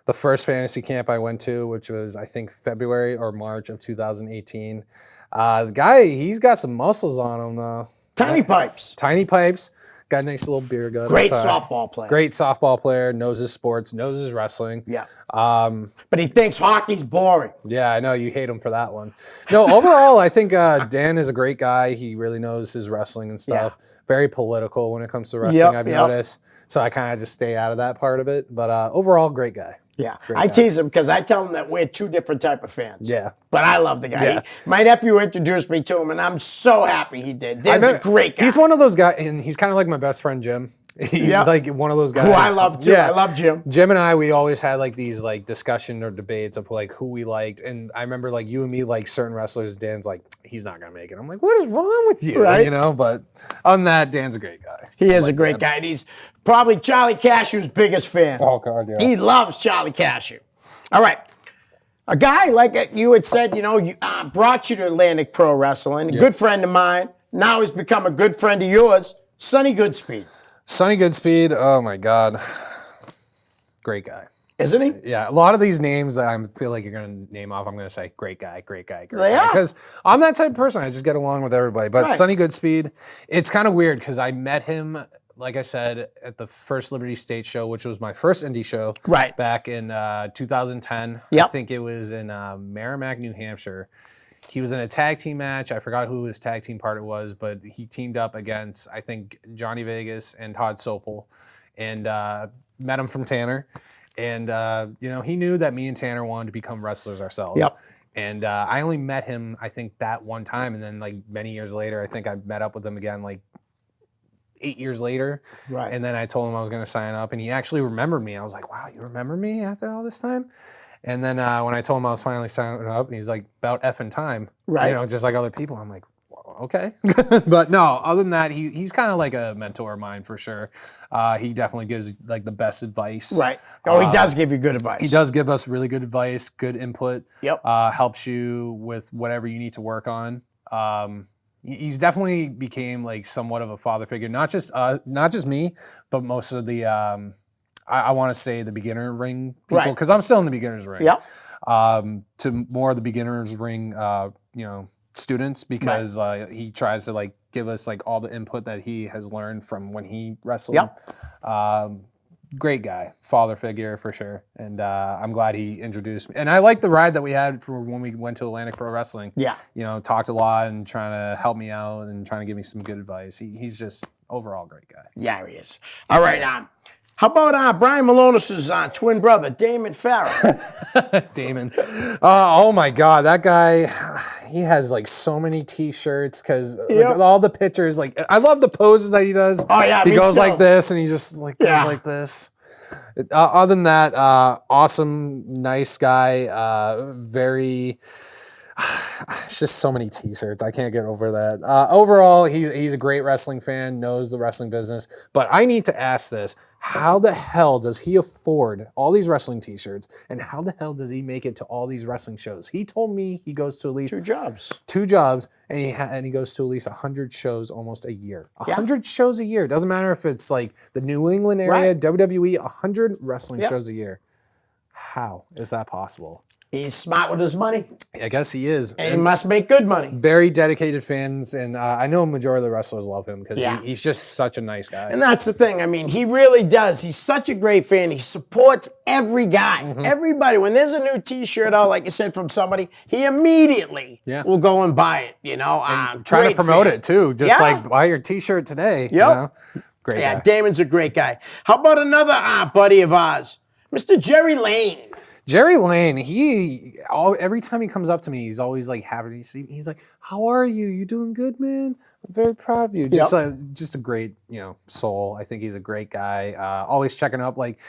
the first fantasy camp I went to, which was, I think, February or March of 2018. The guy, he's got some muscles on him, though. Tiny Pipes. Tiny pipes. Got a nice little beer gut. Great outside. softball player. Great softball player. Knows his sports. Knows his wrestling. Yeah. But he thinks hockey's boring. Yeah, I know you hate him for that one. No, overall, I think Dan is a great guy. He really knows his wrestling and stuff. Very political when it comes to wrestling, Yep, I've yep. noticed. So I kind of just stay out of that part of it. But overall, great guy. Yeah. Great I guy. tease him because I tell him that we're two different type of fans. Yeah. But I love the guy. Yeah. My nephew introduced me to him, and I'm so happy he did. Dan's a great guy. He's one of those guys, and he's kind of like my best friend, Jim. He's Yep. like one of those guys. Who I love, too. I love Jim. Jim and I, we always had like these like discussion or debates of like who we liked. And I remember like you and me like certain wrestlers. Dan's like, he's not going to make it. I'm like, what is wrong with you? Right. But other than that, Dan's a great guy. He is a great guy, and he's probably Charlie Cashew's biggest fan. Oh, God, yeah. He loves Charlie Cashew. All right. A guy like you had said, brought you to Atlantic Pro Wrestling. A good friend of mine. Now he's become a good friend of yours, Sonny Goodspeed. Sonny Goodspeed, oh my God. Great guy. Isn't he? Yeah, a lot of these names that I feel like you're going to name off, I'm going to say great guy, great guy, great They guy. are. Because I'm that type of person. I just get along with everybody. But Right. Sonny Goodspeed, it's kind of weird because I met him, like I said, at the first Liberty State show, which was my first indie show. Right. Back in 2010. Yep. I think it was in Merrimack, New Hampshire. He was in a tag team match. I forgot who his tag team partner was, but he teamed up against, I think, Johnny Vegas and Todd Sopel, and met him from Tanner. And, he knew that me and Tanner wanted to become wrestlers ourselves. Yep. And I only met him, I think, that one time. And then, like, many years later, I think I met up with him again, like, 8 years later. Right. And then I told him I was going to sign up. And he actually remembered me. I was like, wow, you remember me after all this time? And then when I told him I was finally signing up, and he's like, about effing time. Right. Just like other people. I'm like, well, okay. But no, other than that, he's kind of like a mentor of mine for sure. He definitely gives like the best advice. Right. Oh, he does give you good advice. He does give us really good advice, good input. Yep. Helps you with whatever you need to work on. he's definitely became like somewhat of a father figure, not just me, but most of the I want to say the beginner ring people, Right. because I'm still in the beginner's ring. Yep. To more of the beginners ring, students, because he tries to like give us like all the input that he has learned from when he wrestled. Yep. Great guy, father figure for sure, and I'm glad he introduced me. And I like the ride that we had for when we went to Atlantic Pro Wrestling. Yeah. Talked a lot and trying to help me out and trying to give me some good advice. He's just overall great guy. Yeah, he is. All right. How about Brian Malonis' twin brother, Damon Farrell? Damon. Oh my God, that guy, he has like so many t-shirts because all the pictures, like I love the poses that he does. Oh yeah, he goes too. like this and he just like goes like this. Other than that, awesome, nice guy, very... It's just so many t-shirts. I can't get over that. Overall, he's a great wrestling fan, knows the wrestling business. But I need to ask this. How the hell does he afford all these wrestling t-shirts? And how the hell does he make it to all these wrestling shows? He told me he goes to at least 2 jobs. 2 jobs, and he goes to at least 100 shows almost a year. 100 shows a year. Doesn't matter if it's like the New England area, WWE, 100 wrestling shows a year. How is that possible? He's smart with his money. I guess he is. And he must make good money. Very dedicated fans, and I know a majority of the wrestlers love him because he's just such a nice guy. And that's the thing. I mean, he really does. He's such a great fan. He supports every guy, everybody. When there's a new T-shirt out, like you said, from somebody, he immediately will go and buy it. Trying to promote it too, just like buy your T-shirt today. Yep. Great guy. Damon's a great guy. How about another buddy of ours, Mr. Jerry Lane? Jerry Lane, every time he comes up to me, he's always like happy to see me. He's like, "How are you? You doing good, man? I'm very proud of you." Just a great, soul. I think he's a great guy. Always checking up. Like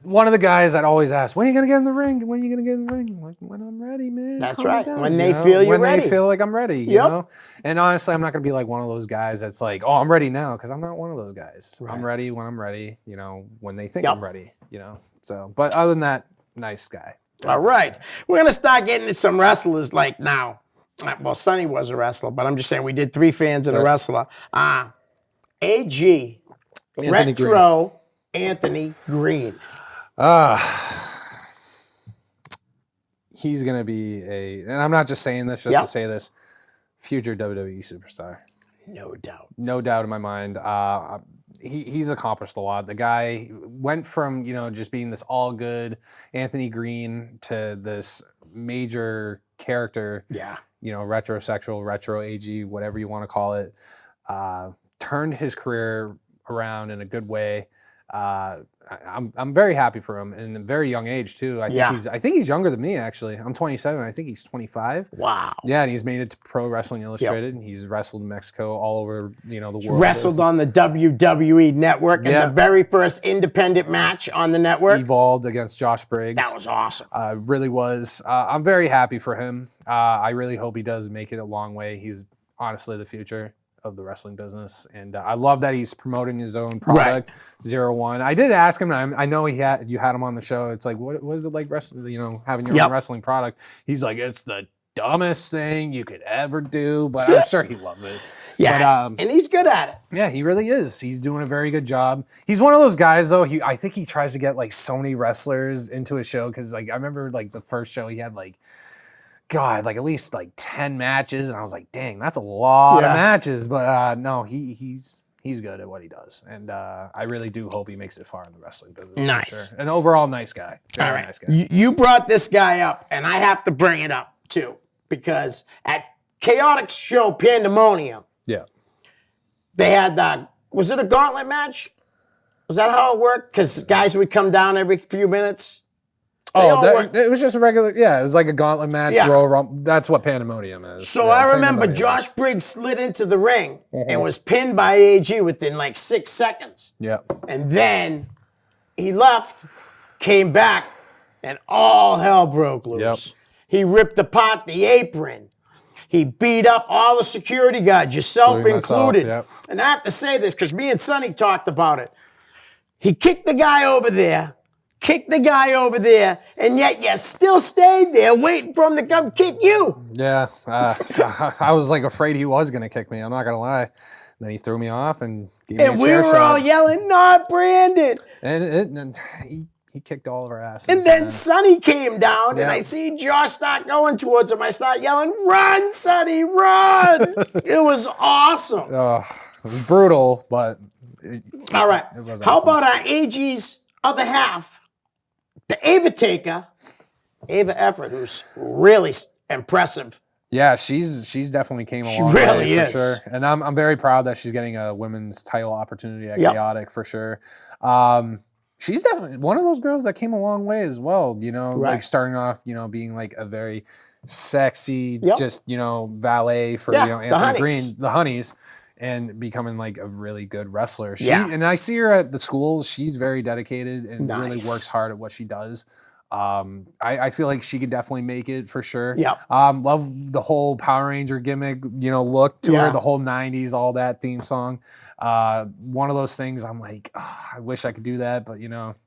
one of the guys that always asks, "When are you gonna get in the ring? When are you gonna get in the ring?" I'm like, when I'm ready, man. That's Calm right. down, When they feel you're ready. When they feel like I'm ready. You know. And honestly, I'm not gonna be like one of those guys that's like, "Oh, I'm ready now," because I'm not one of those guys. Right. I'm ready when I'm ready. When they think I'm ready. So, but other than that. Nice guy. All right. We're going to start getting to some wrestlers like now. Well, Sonny was a wrestler, but I'm just saying we did 3 fans and a wrestler. AG, Retro Anthony Green. He's going to be and I'm not just saying this just to say this, future WWE superstar. No doubt. No doubt in my mind. He's accomplished a lot. The guy went from, just being this all good Anthony Green to this major character, retrosexual, retro AG, whatever you want to call it, turned his career around in a good way. I'm very happy for him in a very young age too. I think he's younger than me actually. I'm 27. I think he's 25. Wow. Yeah, and he's made it to Pro Wrestling Illustrated. And he's wrestled in Mexico, all over the world. Wrestled on the WWE network in the very first independent match on the network. Evolved against Josh Briggs. That was awesome. Really was. I'm very happy for him. I really hope he does make it a long way. He's honestly the future of the wrestling business, and I love that he's promoting his own product, 01. I did ask him, I know you had him on the show. It's like, what is it like wrestling, having your own wrestling product? He's like, it's the dumbest thing you could ever do, but I'm sure he loves it. Yeah, but, and he's good at it. Yeah, he really is. He's doing a very good job. He's one of those guys, though. I think he tries to get like so many wrestlers into his show because, like, I remember like the first show he had like at least like 10 matches, and I was like, dang, that's a lot of matches. But no, he's good at what he does, and I really do hope he makes it far in the wrestling business. Nice. For sure. An overall nice guy. All right. Nice guy. You brought this guy up, and I have to bring it up too, because at Chaotic Show Pandemonium, they had was it a gauntlet match? Was that how it worked? Because guys would come down every few minutes. It was just a regular, it was like a gauntlet match. That's what Pandemonium is. So I remember Josh Briggs slid into the ring and was pinned by AG within like 6 seconds. Yeah. And then he left, came back, and all hell broke loose. Yep. He ripped apart the apron. He beat up all the security guards, yourself included. And I have to say this because me and Sonny talked about it. He kicked the guy over there, kicked the guy over there, and yet you still stayed there waiting for him to come kick you. Yeah, so I was like afraid he was gonna kick me. I'm not gonna lie. Then he threw me off and gave me a And we chair were shot. all yelling, "Not Brandon!" And he kicked all of our asses. And then man. Sonny came down, and Yeah. I see Josh start going towards him. I start yelling, "Run, Sonny, run!" It was awesome. It was brutal, but All right. it was How awesome. about our AG's other half, the Ava taker, Ava Effort, who's really impressive. Yeah, she's definitely came a She long really way for is. sure, and I'm very proud that she's getting a women's title opportunity at Yep. Chaotic for sure. She's definitely one of those girls that came a long way as well. You know, Right. like starting off, you know, being like a very sexy, Yep. just valet for Yeah, you know the Anthony Honeys. Green, the Honeys, and becoming like a really good wrestler. Yeah. And I see her at the schools. She's very dedicated and really Nice. works hard at what she does. I feel like she could definitely make it for sure. Yep. Love the whole Power Ranger gimmick, look to Yeah. her, the whole 90s, all that theme song. One of those things I'm like, I wish I could do that, but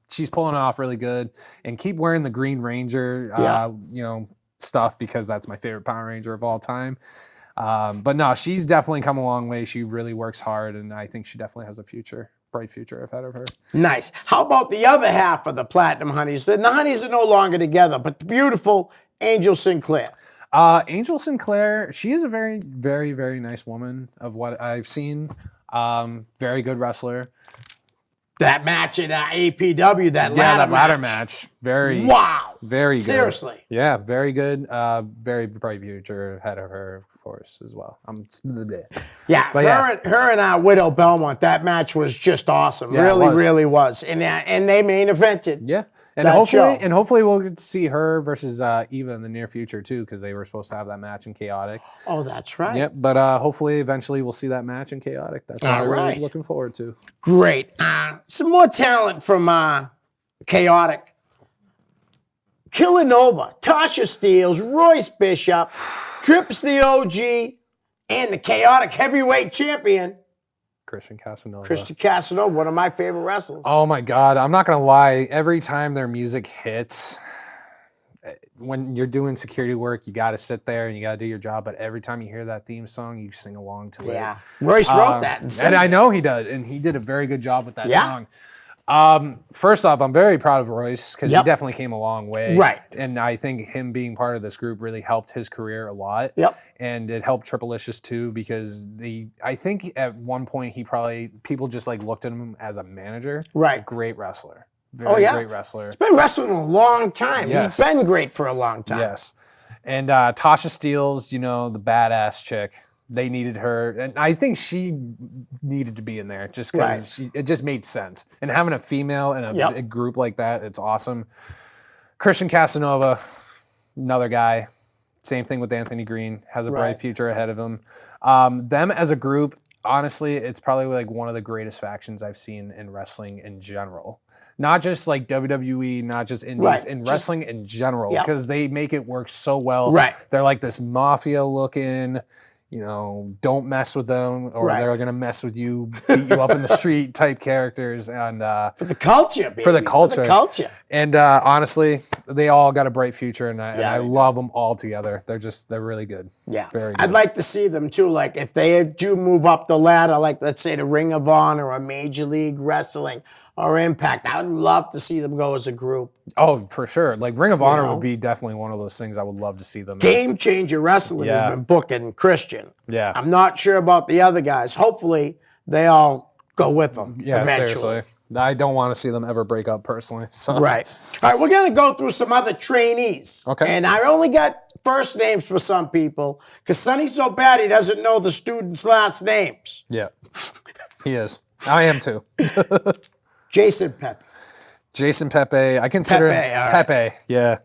she's pulling it off really good. And keep wearing the Green Ranger, stuff because that's my favorite Power Ranger of all time. But no, she's definitely come a long way. She really works hard, and I think she definitely has a bright future ahead of her. Nice. How about the other half of the Platinum Honeys? And the Honeys are no longer together, but the beautiful Angel Sinclair. Angel Sinclair, she is a very, very, very nice woman of what I've seen. Very good wrestler. That match at APW, that That ladder match. match. Very, Wow. very good. Seriously. Yeah, very good. Very bright future ahead of her, of course, as well. Yeah, But her and Widow Belmont, that match was just awesome. Yeah, it really, was. really was. And they main evented. Yeah, and That show. hopefully we'll get to see her versus Eva in the near future too, because they were supposed to have that match in Chaotic. Oh, that's right. Yep, but hopefully eventually we'll see that match in Chaotic. That's what All I'm really right. looking forward to. Great. Some more talent from Chaotic. Killanova, Tasha Steeles, Royce Bishop, Trips the OG, and the Chaotic Heavyweight Champion, Christian Casanova. Christian Casanova, one of my favorite wrestlers. Oh my God, I'm not gonna lie. Every time their music hits, when you're doing security work, you got to sit there and you got to do your job. But every time you hear that theme song, you sing along to it. Yeah. Royce wrote that. And I know he did, and he did a very good job with that Yeah. song. First off, I'm very proud of Royce because Yep. he definitely came a long way. Right. And I think him being part of this group really helped his career a lot. Yep. And it helped Triplicious too because I think at one point people just like looked at him as a manager. Right. Great wrestler. Very yeah. great wrestler. He's been wrestling a long time. Yes. He's been great for a long time. Yes. And Tasha Steeles, the badass chick, they needed her. And I think she needed to be in there just because it just made sense. And having a female in a group like that, it's awesome. Christian Casanova, another guy. Same thing with Anthony Green, has a bright future ahead of him. Them as a group, honestly, it's probably like one of the greatest factions I've seen in wrestling in general. Not just like WWE, not just indies, in wrestling in general, because they make it work so well. Right. They're like this mafia looking, don't mess with them or they're going to mess with you, beat you up in the street type characters. And For the culture, baby. For the culture. For the culture. And honestly, they all got a bright future, and I love them all together. They're really good. Yeah. Very good. I'd like to see them too. Like if they do move up the ladder, like let's say the Ring of Honor or Major League Wrestling or Impact, I would love to see them go as a group. Oh, for sure. Like Ring of Honor would be definitely one of those things I would love to see them in. Game Changer Wrestling has been booking Christian. Yeah. I'm not sure about the other guys. Hopefully they all go with them eventually. Seriously. I don't want to see them ever break up personally. So. Right. All right, we're going to go through some other trainees. Okay. And I only got first names for some people because Sonny's so bad he doesn't know the students' last names. Yeah. He is. I am too. Jason Pepe. Jason Pepe. I consider Pepe, all right. Pepe. Yeah.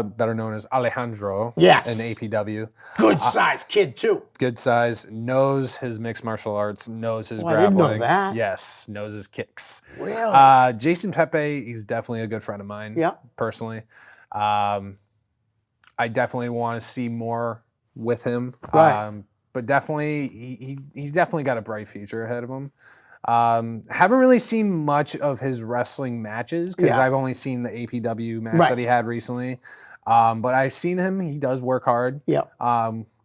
Better known as Alejandro. Yes. In APW. Good sized kid, too. Good size. Knows his mixed martial arts. Knows his I didn't grappling. know that. Yes. Knows his kicks. Really? Jason Pepe, he's definitely a good friend of mine. Yeah. Personally. I definitely want to see more with him. Right. But definitely, he's definitely got a bright future ahead of him. Haven't really seen much of his wrestling matches because Yeah. I've only seen the APW match Right. that he had recently. But I've seen him. He does work hard. Yeah.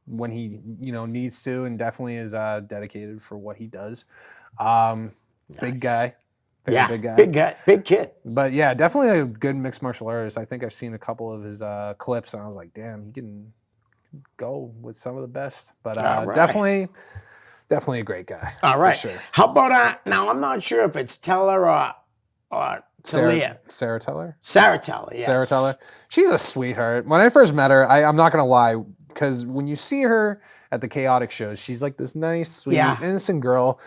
When he needs to, and definitely is dedicated for what he does. Big guy. Very Yeah. big guy. Big guy. Big kid. But yeah, definitely a good mixed martial artist. I think I've seen a couple of his clips, and I was like, damn, he can go with some of the best. But All right. definitely a great guy. All right. For sure. How about now? I'm not sure if it's Teller or Talia. Sarah Teller? Sarah Teller. Yes. Sarah Teller. She's a sweetheart. When I first met her, I'm not going to lie, because when you see her at the Chaotic shows, she's like this nice, sweet, Yeah. innocent girl.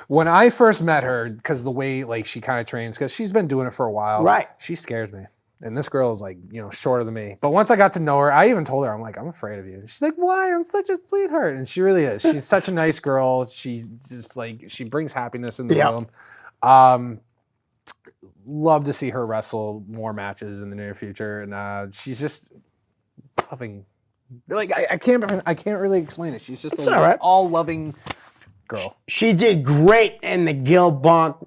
When I first met her, because the way like she kind of trains, because she's been doing it for a while, Right. she scares me. And this girl is like, shorter than me. But once I got to know her, I even told her, I'm like, I'm afraid of you. She's like, why? I'm such a sweetheart. And she really is. She's such a nice girl. She just like, she brings happiness in the Yeah. room. Love to see her wrestle more matches in the near future. And she's just loving. Like, I can't really explain it. She's just It's all right. all loving girl. She did great in the Gil Bonk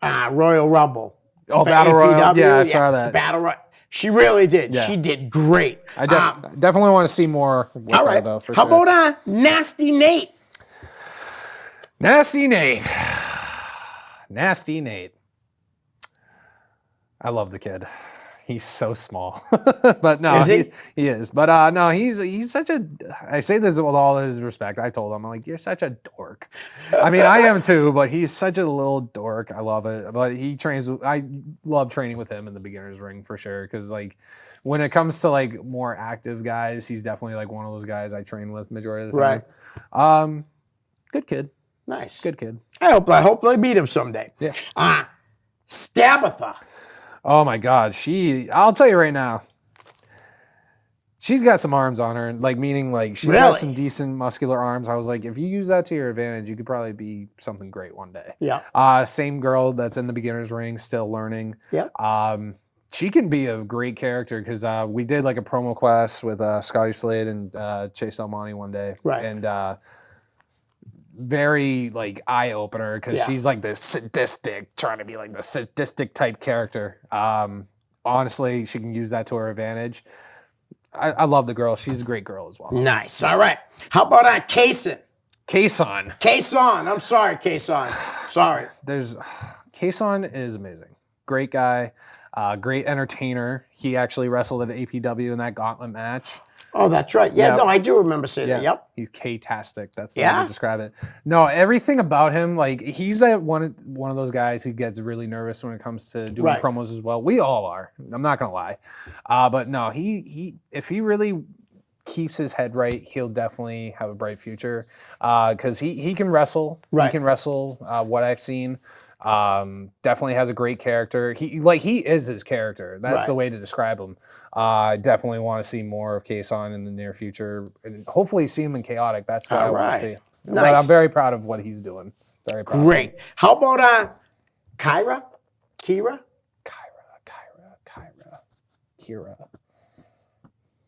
Royal Rumble. Oh, for Battle Royal. APW. Yeah, I saw that. Battle Royal. She really did. Yeah. She did great. I definitely want to see more with All her, right. though, for How sure. about Nasty Nate? Nasty Nate. Nasty Nate. I love the kid. He's so small. But no, Is he? he is. But no, he's such a, I say this with all his respect. I told him, I'm like, you're such a dork. I mean, I am too, but he's such a little dork. I love it. But he trains, I love training with him in the beginner's ring for sure. Cause like when it comes to like more active guys, he's definitely like one of those guys I train with majority of the time. Right. Good kid. Nice. Good kid. I hope they beat him someday. Yeah. Stabatha. Oh my God, I'll tell you right now, she's got some arms on her, like meaning like she's got Really? some decent muscular arms. I was like, if you use that to your advantage, you could probably be something great one day. Yeah. Same girl that's in the beginner's ring, still learning. Yeah. She can be a great character because we did like a promo class with Scotty Slade and Chase Almonte one day. Right. And very like eye opener because Yeah. she's like this sadistic, trying to be like the sadistic type character. Honestly, she can use that to her advantage. I love the girl. She's a great girl as well. Nice. All right. How about Kaysen? Kason. Kayson. I'm sorry, Kayson. Sorry. Kason is amazing. Great guy. Great entertainer. He actually wrestled at APW in that gauntlet match. Oh, that's right. Yeah, Yep. no, I do remember saying that. Yep. He's K-tastic. That's the way Yeah? to describe it. No, everything about him, like he's that one of those guys who gets really nervous when it comes to doing Right. promos as well. We all are. I'm not gonna lie. But no, he if he really keeps his head right, he'll definitely have a bright future. Because he can wrestle. Right. He can wrestle. What I've seen. Definitely has a great character. He is his character. That's Right. the way to describe him. I definitely want to see more of Kason in the near future, and hopefully see him in Chaotic. That's what I want Alright. to see. But Nice. I'm very proud of what he's doing. Very proud. Great. How about Kyra? Kira? Kira.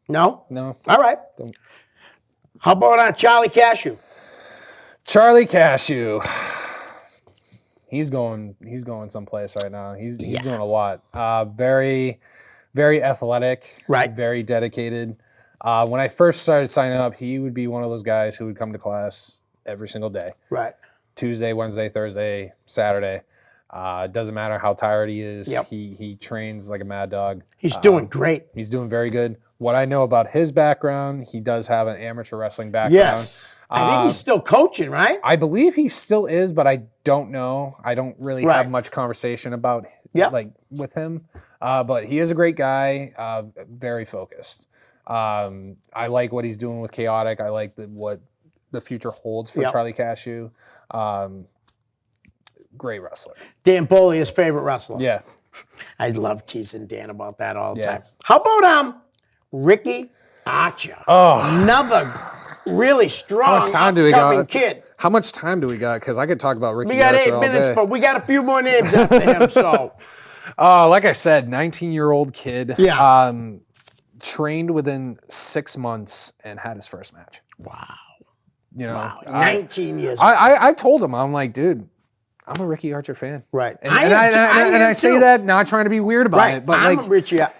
No? No. All right. Don't. How about Charlie Cashew? Charlie Cashew. He's going someplace right now. He's doing a lot. Very, very athletic. Right. Very dedicated. When I first started signing up, he would be one of those guys who would come to class every single day. Right. Tuesday, Wednesday, Thursday, Saturday. It doesn't matter how tired he is. Yep. He trains like a mad dog. He's doing great. He's doing very good. What I know about his background, he does have an amateur wrestling background. Yes. I think he's still coaching, right? I believe he still is, but I don't know. I don't really Right. have much conversation about Yep. like with him. But he is a great guy, very focused. I like what he's doing with Chaotic. I like what the future holds for Yep. Charlie Cashew. Great wrestler. Dan Boley, his favorite wrestler. Yeah. I love teasing Dan about that all the Yeah. time. How about Ricky Archer? Oh. Another really strong How much time do we upcoming got? kid. How much time do we got? Because I could talk about Ricky We got Archer 8 all minutes, day. but we got a few more names after him, so. Like I said, 19-year-old kid. Yeah. Trained within 6 months and had his first match. Wow. You know, Wow. 19 years. I told him, I'm like, dude, I'm a Ricky Archer fan. Right. And I say too. that not trying to be weird about Right. it, but I'm like a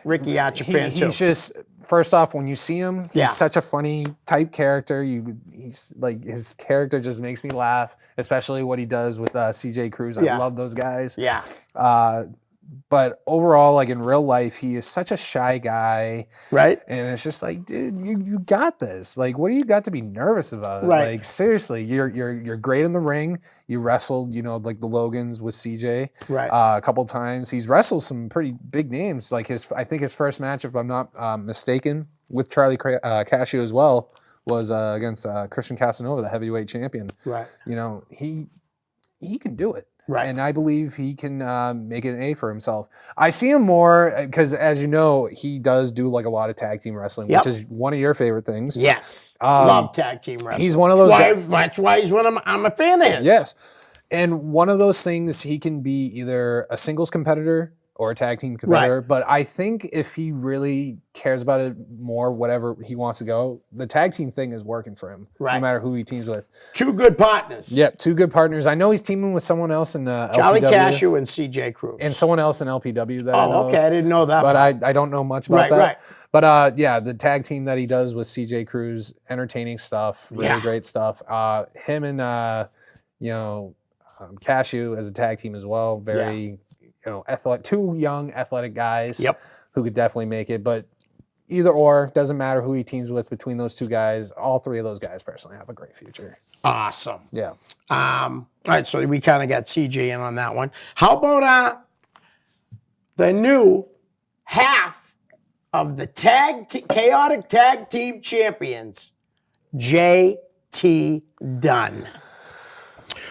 Ricky Archer fan too. he's just first off, when you see him, Yeah. he's such a funny type character. He's like his character just makes me laugh, especially what he does with CJ Cruz. I Yeah. love those guys. Yeah. But overall, like in real life, he is such a shy guy. Right. And it's just like, dude, you got this. Like, what do you got to be nervous about? Right. Like, seriously, you're great in the ring. You wrestled, like the Logans with CJ Right. a couple times. He's wrestled some pretty big names. Like I think his first match, if I'm not mistaken, with Charlie Cashew as well, was against Christian Casanova, the heavyweight champion. Right. He can do it. Right. And I believe he can make it an A for himself. I see him more because, as you know, he does do like a lot of tag team wrestling, Yep. which is one of your favorite things. Yes. Love tag team wrestling. He's one of those guys. That's why he's one of I'm a fan of his. Yes. And one of those things, he can be either a singles competitor or a tag team competitor. Right. But I think if he really cares about it more, whatever he wants to go, the tag team thing is working for him, Right. no matter who he teams with. Two good partners. Yep, two good partners. I know he's teaming with someone else in Charlie LPW, Cashew and CJ Cruz. and someone else in LPW that I know Oh, okay. I didn't know that. but I don't know much about Right, that. right. But yeah, the tag team that he does with CJ Cruz, entertaining stuff, really Yeah. great stuff. Him and Cashew as a tag team as well, very athletic, two young athletic guys. Yep. Who could definitely make it. But either or, doesn't matter who he teams with between those two guys. All three of those guys personally have a great future. Awesome. Yeah. All right, so we kind of got CJ in on that one. How about the new half of the chaotic tag team champions, JT Dunn,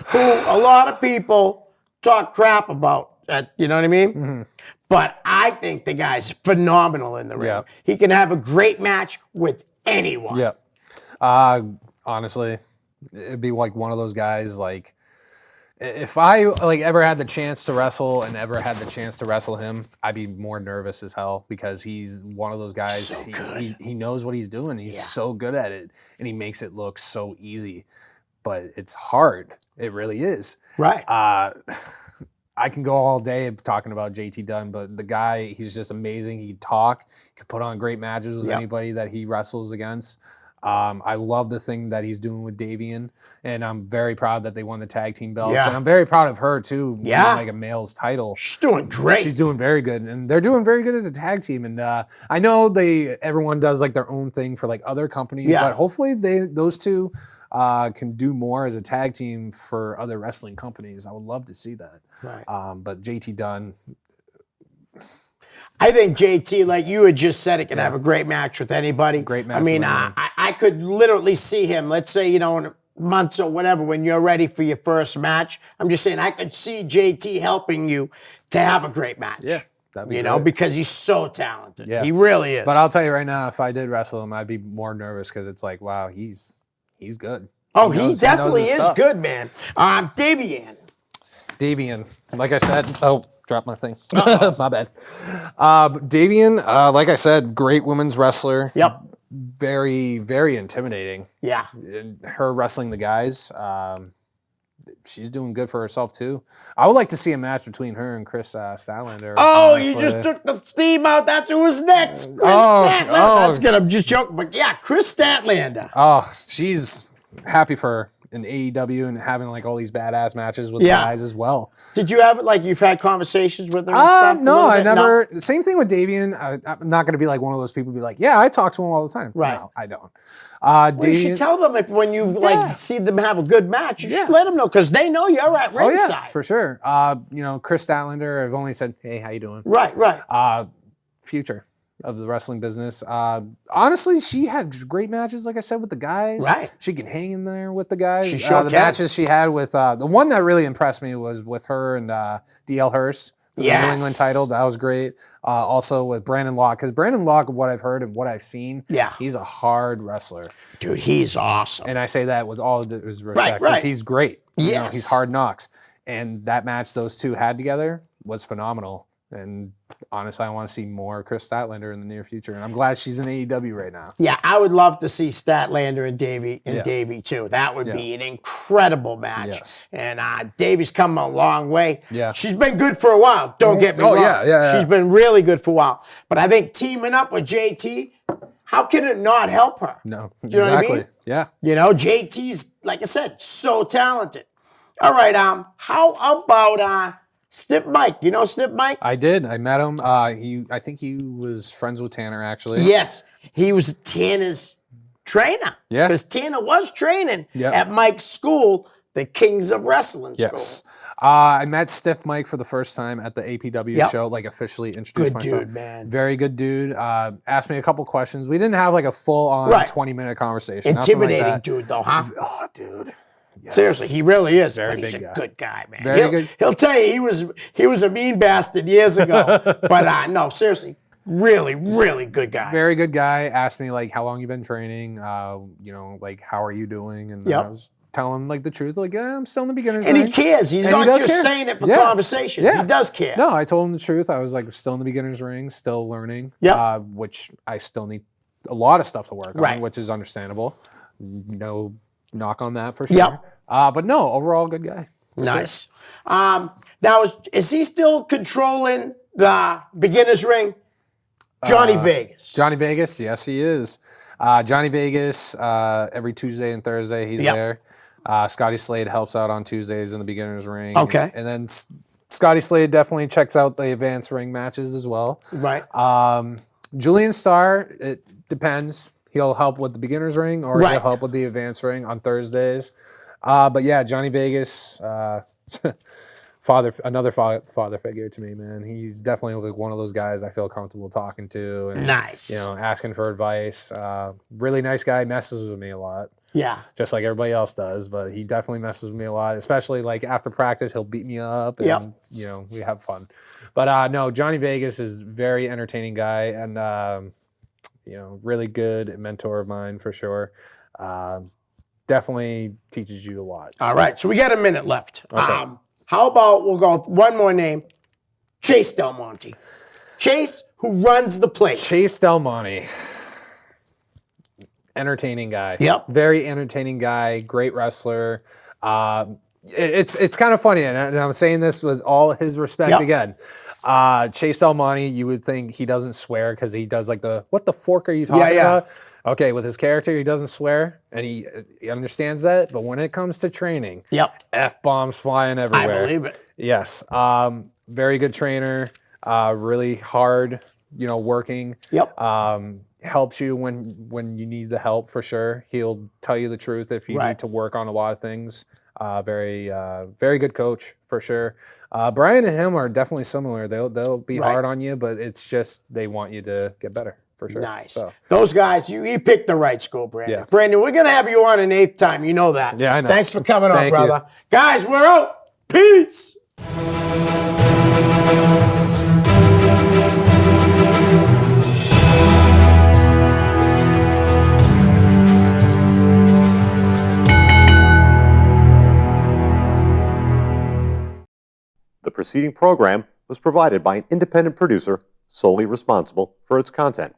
who a lot of people talk crap about. You know what I mean? Mm-hmm. But I think the guy's phenomenal in the ring. Yeah. He can have a great match with anyone. Yeah. Honestly, it'd be like one of those guys like if I like ever had the chance to wrestle and ever had the chance to wrestle him, I'd be more nervous as hell because he's one of those guys. So good. He knows what he's doing. He's so good at it, and he makes it look so easy. But it's hard. It really is. Right. I can go all day talking about JT Dunn, but the guy, he's just amazing. He can talk, he can put on great matches with Yep. anybody that he wrestles against. I love the thing that he's doing with Davian, and I'm very proud that they won the tag team belts. Yeah. And I'm very proud of her too, Yeah. winning like a male's title. She's doing great. She's doing very good, and they're doing very good as a tag team. And I know everyone does like their own thing for like other companies, Yeah. but hopefully those two can do more as a tag team for other wrestling companies. I would love to see that. Right. But JT Dunn, I think JT, like you had just said, it can have a great match with anybody. Great match I mean, with anyone. I could literally see him, let's say, in months or whatever, when you're ready for your first match. I'm just saying, I could see JT helping you to have a great match. Yeah, that'd be great. because he's so talented. Yeah. He really is. but I'll tell you right now, if I did wrestle him, I'd be more nervous because it's like, wow, he's good. he knows definitely his is stuff. good, man. Davian. Davian, like I said, dropped my thing. My bad. Davian, like I said, great women's wrestler. Yep. Very, very intimidating. Yeah. And her wrestling the guys, she's doing good for herself too. I would like to see a match between her and Chris Statlander. Oh, honestly. you just took the steam out. That's who was next. Chris Statlander. oh. That's good. I'm just joking. But yeah, Chris Statlander. Oh, she's happy for her in AEW and having like all these badass matches with Yeah. guys as well. Did you have you've had conversations with her and stuff? a No, little I bit? never. Same thing with Davian. I'm not going to be like one of those people be like, yeah, I talk to him all the time. Right. No, I don't. Well, you Davian, should tell them if when you see them have a good match, you should let them know because they know you're at oh ringside. yeah, for sure. Chris Statlander, I've only said, hey, how you doing? Right. Future of the wrestling business. Honestly, she had great matches, like I said, with the guys. Right. She can hang in there with the guys. She sure the can. matches she had with the one that really impressed me was with her and DL Hurst for the New England title. That was great. Also with Brandon Locke, because Brandon Locke, what I've heard and what I've seen, he's a hard wrestler. Dude, he's awesome. And I say that with all due respect, right. because he's great. Yes. He's hard knocks. And that match those two had together was phenomenal. And honestly, I want to see more Chris Statlander in the near future. And I'm glad she's in AEW right now. Yeah, I would love to see Statlander and Davey Yeah. Davey too. That would Yeah. be an incredible match. Yes. And Davey's come a long way. Yeah. She's been good for a while. Don't get me Oh, wrong. yeah. She's been really good for a while. But I think teaming up with JT, how can it not help her? No, Do you know what I exactly. mean? Yeah. You know, JT's, like I said, so talented. All right, how about Stiff Mike? You know Stiff Mike? I did. I met him. I think he was friends with Tanner, actually. Yes, he was Tanner's trainer. Yeah. Because Tanner was training Yep. at Mike's school, the Kings of Wrestling Yes. School. I met Stiff Mike for the first time at the APW Yep. show, like officially introduced Good myself. dude, man. Very good dude. Asked me a couple questions. We didn't have like a full-on Right. 20-minute conversation. nothing like Intimidating that. dude, though, huh? Oh, dude. Yes. Seriously, he really is. Very but he's big a guy. good guy, man. Very good. He'll tell you he was a mean bastard years ago. But no, seriously, really, really good guy. Very good guy. Asked me like how long you been training. Like how are you doing? And Yep. I was telling him like the truth. Like I'm still in the beginner's And he ring. cares. He's And he not does just care. saying it for Yeah. conversation. Yeah. He does care. No, I told him the truth. I was like still in the beginner's ring, still learning. Yep. Which I still need a lot of stuff to work Right. on, which is understandable. No knock on that for sure. Yep. But no, overall good guy. For sure. Nice. Now, is he still controlling the beginner's ring? Johnny Vegas. Johnny Vegas, yes, he is. Johnny Vegas, every Tuesday and Thursday, he's Yep. there. Scotty Slade helps out on Tuesdays in the beginner's ring. Okay. And then Scotty Slade definitely checks out the advanced ring matches as well. Right. Julian Starr, it depends. He'll help with the beginner's ring or Right. he'll help with the advanced ring on Thursdays. But yeah, Johnny Vegas, another father figure to me, man. He's definitely like one of those guys I feel comfortable talking to and Nice. asking for advice. Really nice guy, messes with me a lot, Yeah. just like everybody else does. But he definitely messes with me a lot, especially like after practice, he'll beat me up and Yep. we have fun. But no, Johnny Vegas is very entertaining guy and really good mentor of mine for sure. Definitely teaches you a lot. All right. So we got a minute left. Okay. How about we'll go with one more name, Chase Del Monte. Chase, who runs the place. Chase Del Monte. Entertaining guy. Yep. Very entertaining guy. Great wrestler. It's kind of funny, and I'm saying this with all his respect Yep. again. Chase Del Monte, you would think he doesn't swear because he does like what the fork are you talking Yeah. about? Okay, with his character, he doesn't swear, and he understands that. But when it comes to training, Yep. F-bombs flying everywhere. I believe it. Yes. Very good trainer. Really hard, working. Yep. Helps you when you need the help for sure. He'll tell you the truth if you Right. need to work on a lot of things. Very good coach for sure. Brian and him are definitely similar. They'll be Right. hard on you, but it's just they want you to get better for sure. Nice. So, Those guys, you picked the right school, Brandon. Yeah. Brandon, we're going to have you on an 8th time. You know that. Yeah, I know. Thanks for coming on, Thank you. brother. Guys, we're out. Peace. The preceding program was provided by an independent producer solely responsible for its content.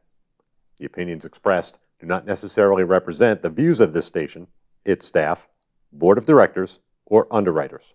The opinions expressed do not necessarily represent the views of this station, its staff, board of directors, or underwriters.